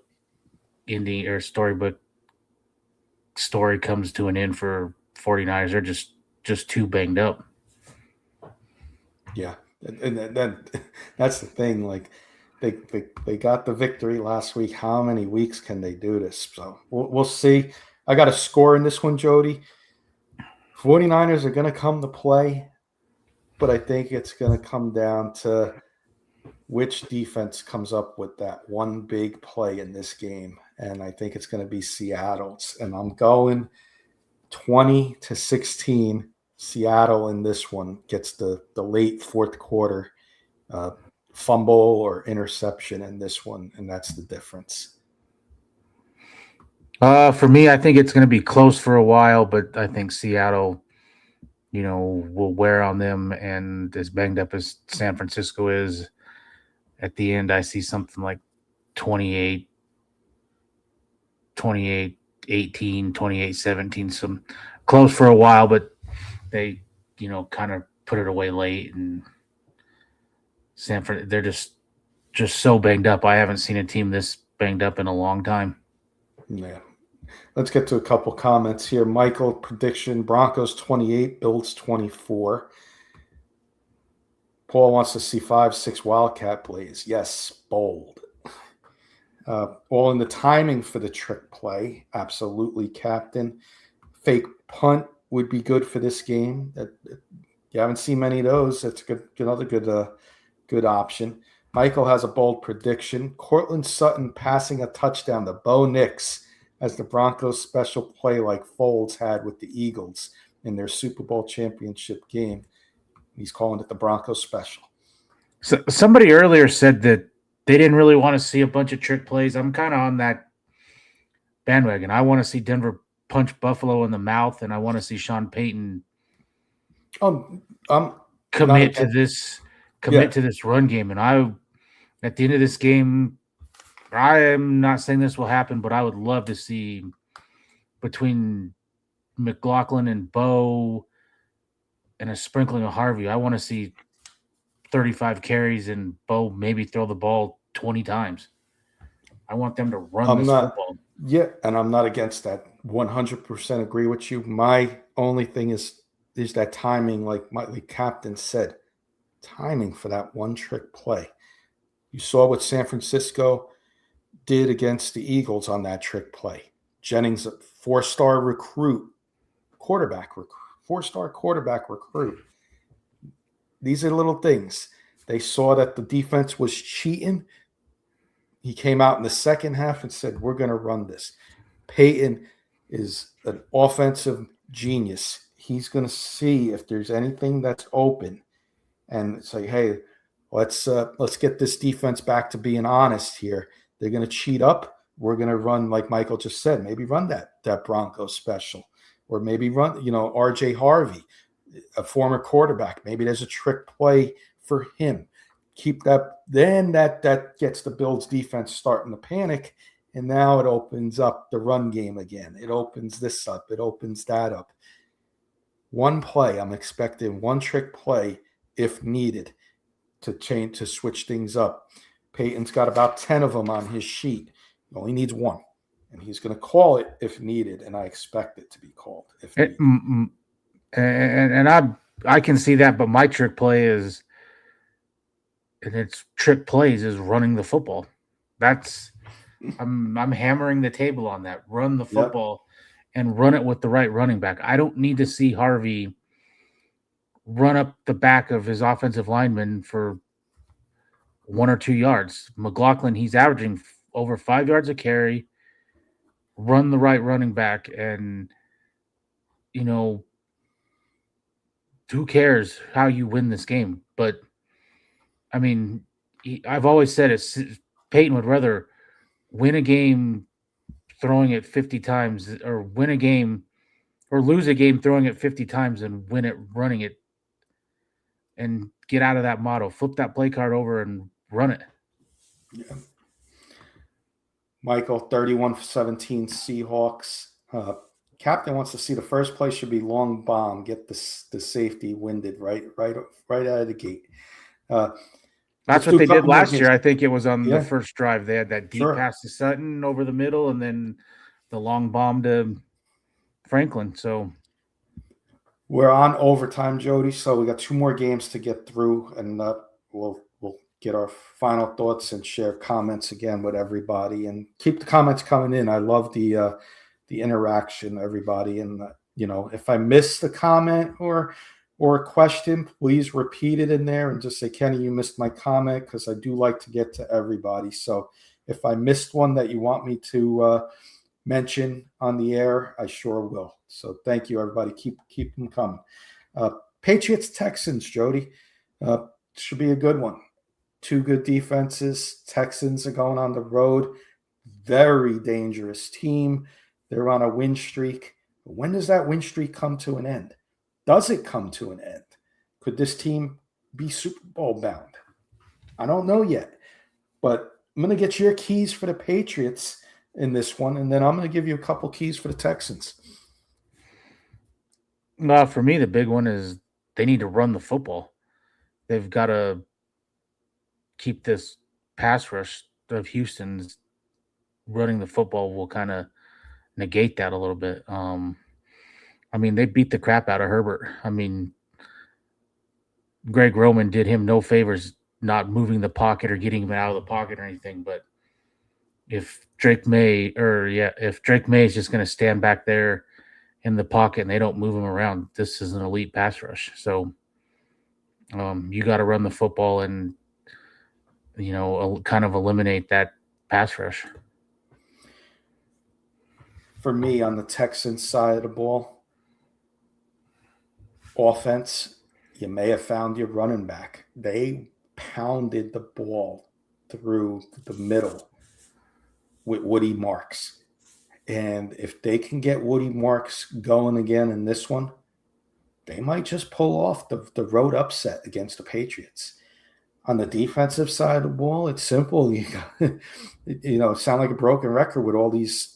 story comes to an end for 49ers. They're just too banged up. Yeah, and then that's the thing. Like they got the victory last week. How many weeks can they do this? So we'll see. I got a score in this one, Jody. 49ers are going to come to play, but I think it's going to come down to which defense comes up with that one big play in this game. And I think it's going to be Seattle's. And I'm going 20-16. Seattle in this one gets the late fourth quarter fumble or interception in this one, and that's the difference. For me, I think it's going to be close for a while, but I think Seattle, will wear on them, and as banged up as San Francisco is, at the end, I see something like 28-18, 28-17, some close for a while, but they, kind of put it away late, and Sanford, they're just so banged up. I haven't seen a team this banged up in a long time. Yeah. Let's get to a couple comments here. Michael, prediction, Broncos 28, Bills 24. Paul wants to see 5-6 Wildcat plays. Yes, bold. All in the timing for the trick play. Absolutely, Captain. Fake punt would be good for this game. You haven't seen many of those. That's another good option. Michael has a bold prediction. Cortland Sutton passing a touchdown to Bo Nix as the Broncos special play like Foles had with the Eagles in their Super Bowl championship game. He's calling it the Broncos special. So somebody earlier said that they didn't really want to see a bunch of trick plays. I'm kind of on that bandwagon. I want to see Denver punch Buffalo in the mouth, and I want to see Sean Payton commit to this run game. And at the end of this game, I am not saying this will happen, but I would love to see between McLaughlin and Bo and a sprinkling of Harvey. I want to see 35 carries and Bo maybe throw the ball 20 times. I want them to run this football. Yeah, and I'm not against that. 100% agree with you. My only thing is that timing, like the captain said, timing for that one trick play. You saw what San Francisco did against the Eagles on that trick play. Jennings, a four-star quarterback recruit. These are little things. They saw that the defense was cheating. He came out in the second half and said, we're going to run this. Peyton is an offensive genius. He's going to see if there's anything that's open and say, hey, let's get this defense back to being honest here. They're going to cheat up. We're going to run, like Michael just said, maybe run that Broncos special, or maybe run, R.J. Harvey, a former quarterback. Maybe there's a trick play for him. Keep that. Then that gets the Bills defense starting to panic, and now it opens up the run game again. It opens this up. It opens that up. One play, I'm expecting one trick play if needed to switch things up. Peyton's got about 10 of them on his sheet. He only needs one, and he's going to call it if needed, and I expect it to be called if needed. And I can see that, but my trick play is, and it's trick plays, is running the football. I'm hammering the table on that. Run the football and run it with the right running back. I don't need to see Harvey run up the back of his offensive lineman for 1 or 2 yards. McLaughlin, he's averaging over 5 yards a carry. Run the right running back, and who cares how you win this game? But I mean, I've always said it. Peyton would rather win a game throwing it 50 times, or win a game, or lose a game throwing it 50 times, and win it running it. And get out of that motto. Flip that play card over and run it. Yeah. Michael, 31-17 Seahawks. Captain wants to see the first play should be long bomb. Get the safety winded right out of the gate. That's what they did last year. I think it was on the first drive. They had that deep pass to Sutton over the middle, and then the long bomb to Franklin. So we're on overtime, Jody. So we got 2 more games to get through, and we'll get our final thoughts and share comments again with everybody. And keep the comments coming in. I love the interaction, everybody. And if I miss the comment or a question, please repeat it in there and just say, Kenny, you missed my comment, because I do like to get to everybody. So if I missed one that you want me to mention on the air, I sure will. So thank you, everybody. Keep them coming. Patriots Texans, Jody, should be a good one. 2 good defenses. Texans are going on the road. Very dangerous team. They're on a win streak. When does that win streak come to an end? Does it come to an end? Could this team be Super Bowl bound? I don't know yet, but I'm going to get your keys for the Patriots in this one, and then I'm going to give you a couple keys for the Texans. For me, the big one is they need to run the football. They've got to keep this pass rush of Houston's running the football will kind of negate that a little bit. They beat the crap out of Herbert. Greg Roman did him no favors not moving the pocket or getting him out of the pocket or anything. But if Drake May is just going to stand back there in the pocket and they don't move him around, this is an elite pass rush. So you got to run the football and kind of eliminate that pass rush. For me, on the Texans side of the ball, offense, you may have found your running back. They pounded the ball through the middle with Woody Marks. And if they can get Woody Marks going again in this one, they might just pull off the road upset against the Patriots. On the defensive side of the ball, it's simple. You sound like a broken record with all these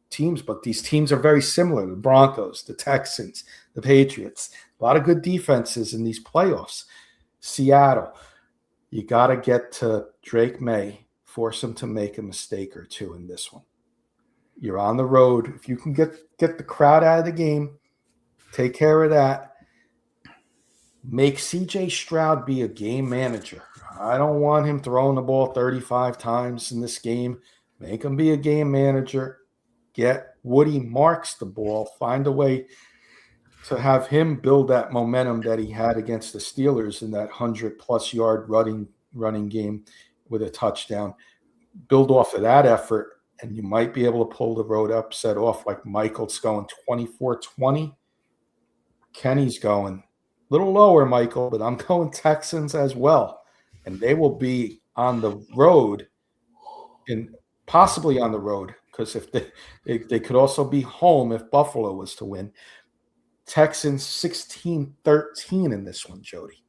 teams, but these teams are very similar. The Broncos, the Texans, the Patriots. A lot of good defenses in these playoffs. Seattle, you got to get to Drake May, force him to make a mistake or two in this one. You're on the road. If you can get the crowd out of the game, take care of that. Make C.J. Stroud be a game manager. I don't want him throwing the ball 35 times in this game. Make him be a game manager. Get Woody Marks the ball. Find a way to have him build that momentum that he had against the Steelers in that 100-plus yard running game with a touchdown. Build off of that effort, and you might be able to pull the road upset off like Michael's going 24-20. Kenny's going a little lower, Michael, but I'm going Texans as well. And they will be on the road, and possibly on the road, because if they could also be home if Buffalo was to win. Texans 16-13 in this one, Jody.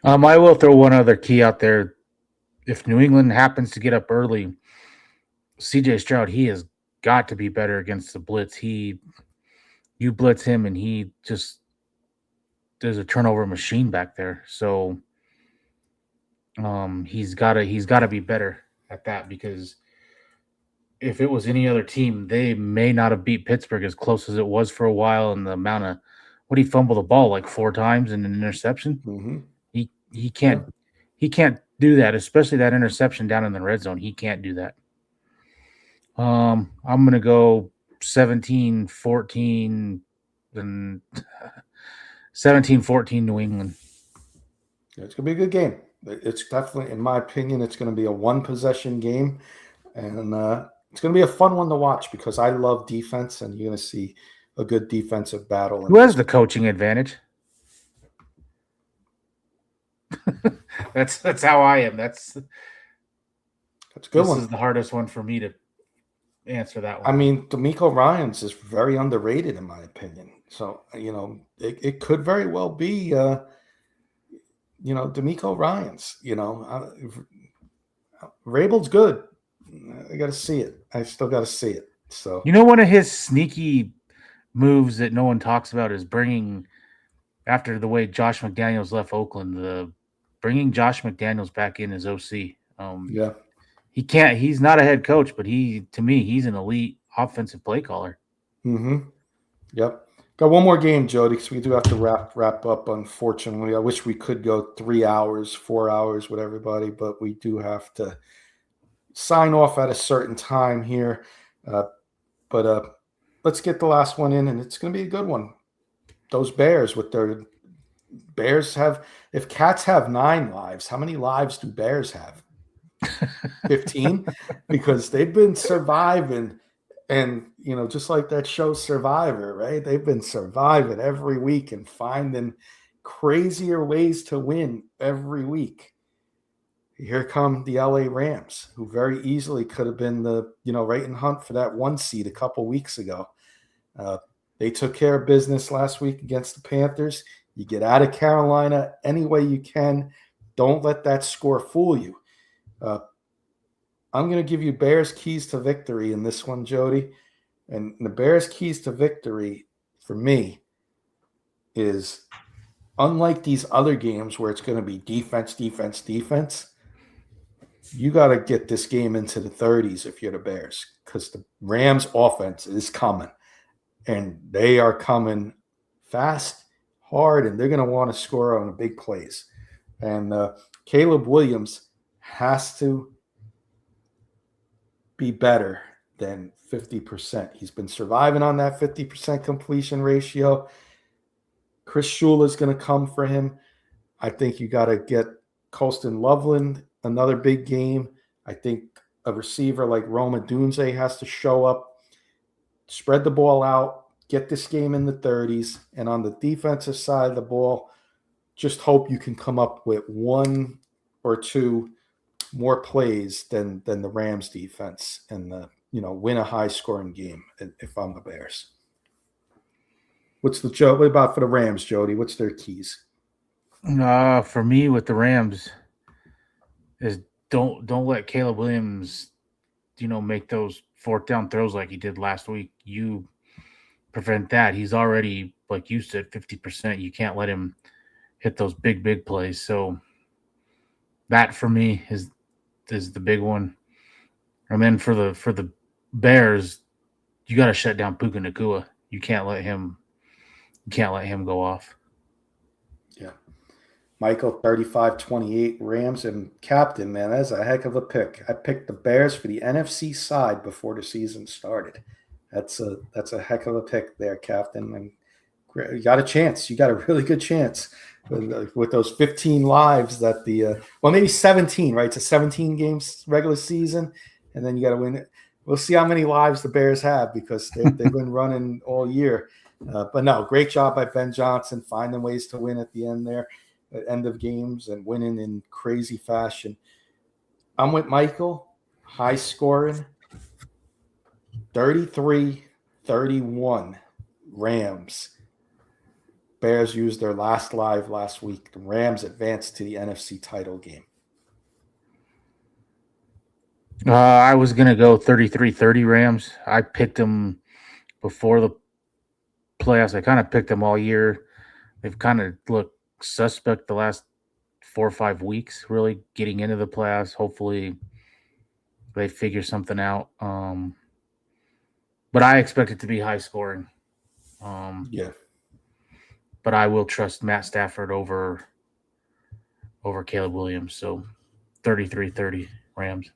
I will throw one other key out there. If New England happens to get up early, C.J. Stroud, he has got to be better against the blitz. You blitz him, and there's a turnover machine back there. So he's got to be better at that, because if it was any other team, they may not have beat Pittsburgh as close as it was for a while. And the amount of he fumbled the ball like 4 times in an interception. Mm-hmm. He can't do that, especially that interception down in the red zone. He can't do that. I'm gonna go 17-14 and 17-14 New England. It's gonna be a good game. It's definitely, in my opinion, it's gonna be a 1-possession game, and it's gonna be a fun one to watch because I love defense, and you're gonna see a good defensive battle. Who has the coaching advantage? That's how I am. That's a good one. This is the hardest one for me to answer that one. I mean, DeMeco Ryans is very underrated in my opinion. So, it could very well be, DeMeco Ryans. Vrabel's good. I got to see it. I still got to see it. So, one of his sneaky moves that no one talks about is bringing, after the way Josh McDaniels left Oakland, bringing Josh McDaniels back in as OC. Yeah. He's not a head coach, but to me, he's an elite offensive play caller. Mm-hmm. Yep. Got one more game, Jody, because we do have to wrap up, unfortunately. I wish we could go 3 hours, 4 hours with everybody, but we do have to sign off at a certain time here. But let's get the last one in, and it's going to be a good one. Those Bears have, if cats have 9 lives, how many lives do bears have? 15? Because they've been surviving, and just like that show Survivor, right? They've been surviving every week and finding crazier ways to win every week. Here come the LA Rams, who very easily could have been right in hunt for that 1 seed a couple weeks ago. They took care of business last week against the Panthers. You get out of Carolina any way you can. Don't let that score fool you. I'm going to give you Bears keys to victory in this one, Jody. And the Bears keys to victory for me is, unlike these other games where it's going to be defense, defense, defense, you got to get this game into the 30s if you're the Bears, because the Rams offense is coming, and they are coming fast, hard, and they're going to want to score on the big plays. And Caleb Williams has to be better than 50%. He's been surviving on that 50% completion ratio. Chris Shula is going to come for him. I think you got to get Colston Loveland another big game. I think a receiver like Roma Dunze has to show up, spread the ball out, get this game in the 30s. And on the defensive side of the ball, just hope you can come up with one or two more plays than the Rams defense and win a high scoring game if I'm the Bears. What about for the Rams, Jody? What's their keys? For me with the Rams is don't let Caleb Williams, make those fourth down throws like he did last week. You prevent that. He's already, like you said, 50%. You can't let him hit those big plays. So that for me is the big one. And then for the Bears, you got to shut down Puka Nacua. You can't let him go off. Yeah. Michael, 35-28 Rams, and captain, man, that's a heck of a pick. I picked the Bears for the NFC side before the season started. That's a heck of a pick there, captain. And you got a chance. You got a really good chance with those 15 lives that maybe 17, right? It's a 17 games regular season, and then you got to win it. We'll see how many lives the Bears have because they've been running all year. But no, great job by Ben Johnson finding ways to win at the end there, at end of games, and winning in crazy fashion. I'm with Michael, high scoring, 33-31 Rams. Bears used their last live last week. The Rams advanced to the NFC title game. I was going to go 33-30 Rams. I picked them before the playoffs. I kind of picked them all year. They've kind of looked suspect the last 4 or 5 weeks, really getting into the playoffs. Hopefully they figure something out. But I expect it to be high scoring. Yeah. But I will trust Matt Stafford over Caleb Williams. So 33-30 Rams.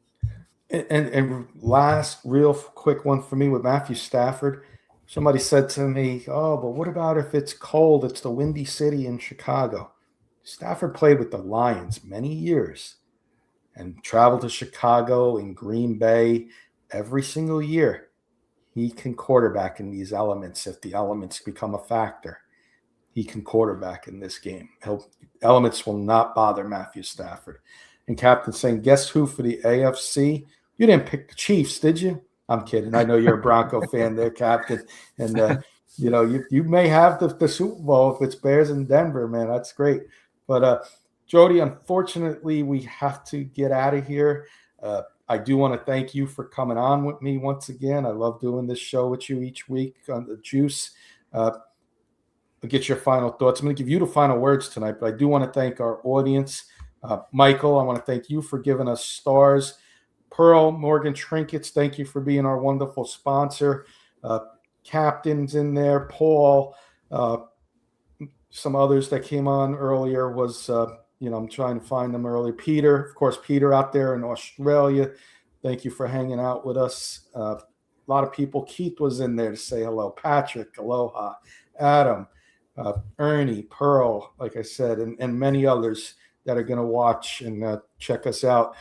And last real quick one for me with Matthew Stafford. Somebody said to me, oh, but what about if it's cold? It's the Windy City in Chicago. Stafford played with the Lions many years and traveled to Chicago and Green Bay every single year. He can quarterback in these elements if the elements become a factor. He can quarterback in this game. Elements will not bother Matthew Stafford. And Captain saying, guess who for the AFC? You didn't pick the Chiefs, did you? I'm kidding. I know you're a Bronco fan there, Captain. And, you may have the Super Bowl if it's Bears in Denver, man. That's great. But, Jody, unfortunately, we have to get out of here. I do want to thank you for coming on with me once again. I love doing this show with you each week on the Juice. I'll get your final thoughts. I'm going to give you the final words tonight, but I do want to thank our audience. Michael, I want to thank you for giving us stars. Pearl Morgan Trinkets, thank you for being our wonderful sponsor. Captain's in there. Paul, some others that came on earlier was, I'm trying to find them earlier. Peter, of course, Peter out there in Australia. Thank you for hanging out with us. A lot of people. Keith was in there to say hello. Patrick, aloha. Adam, Ernie, Pearl, like I said, and many others that are going to watch and check us out.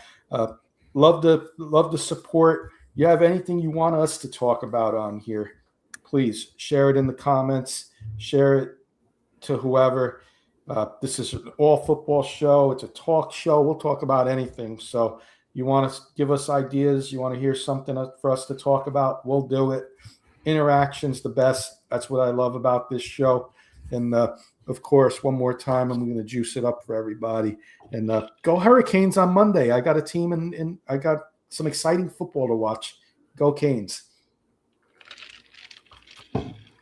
Love the support. You have anything you want us to talk about on here, please share it in the comments. Share it to whoever. This is an all football show. It's a talk show. We'll talk about anything. So you want to give us ideas? You want to hear something for us to talk about? We'll do it. Interaction's the best. That's what I love about this show. And of course, one more time, I'm going to juice it up for everybody. And go Hurricanes on Monday. I got a team and I got some exciting football to watch. Go Canes.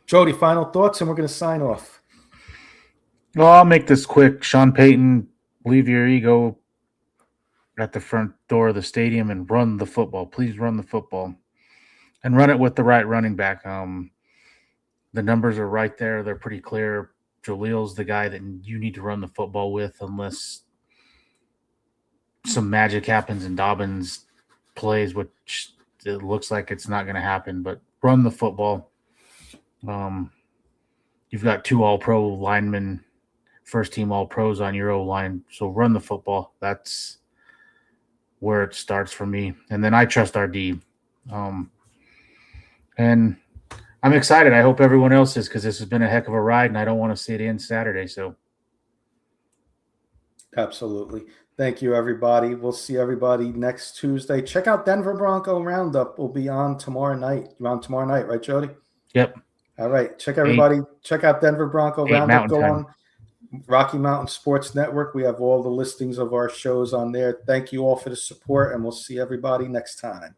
Jody, final thoughts, and we're going to sign off. Well, I'll make this quick. Sean Payton, leave your ego at the front door of the stadium and run the football. Please run the football. And run it with the right running back. The numbers are right there. They're pretty clear. Jalil's the guy that you need to run the football with unless some magic happens and Dobbins plays, which it looks like it's not going to happen, but run the football. You've got 2 all-pro linemen, first-team all-pros on your O-line, so run the football. That's where it starts for me. And then I trust our D. And I'm excited. I hope everyone else is, because this has been a heck of a ride, and I don't want to see it end Saturday. So, absolutely. Thank you, everybody. We'll see everybody next Tuesday. Check out Denver Bronco Roundup. We'll be on tomorrow night. You're on tomorrow night, right, Jody? Yep. All right. Check everybody. Check out Denver Bronco Roundup. Go time. on Rocky Mountain Sports Network. We have all the listings of our shows on there. Thank you all for the support, and we'll see everybody next time.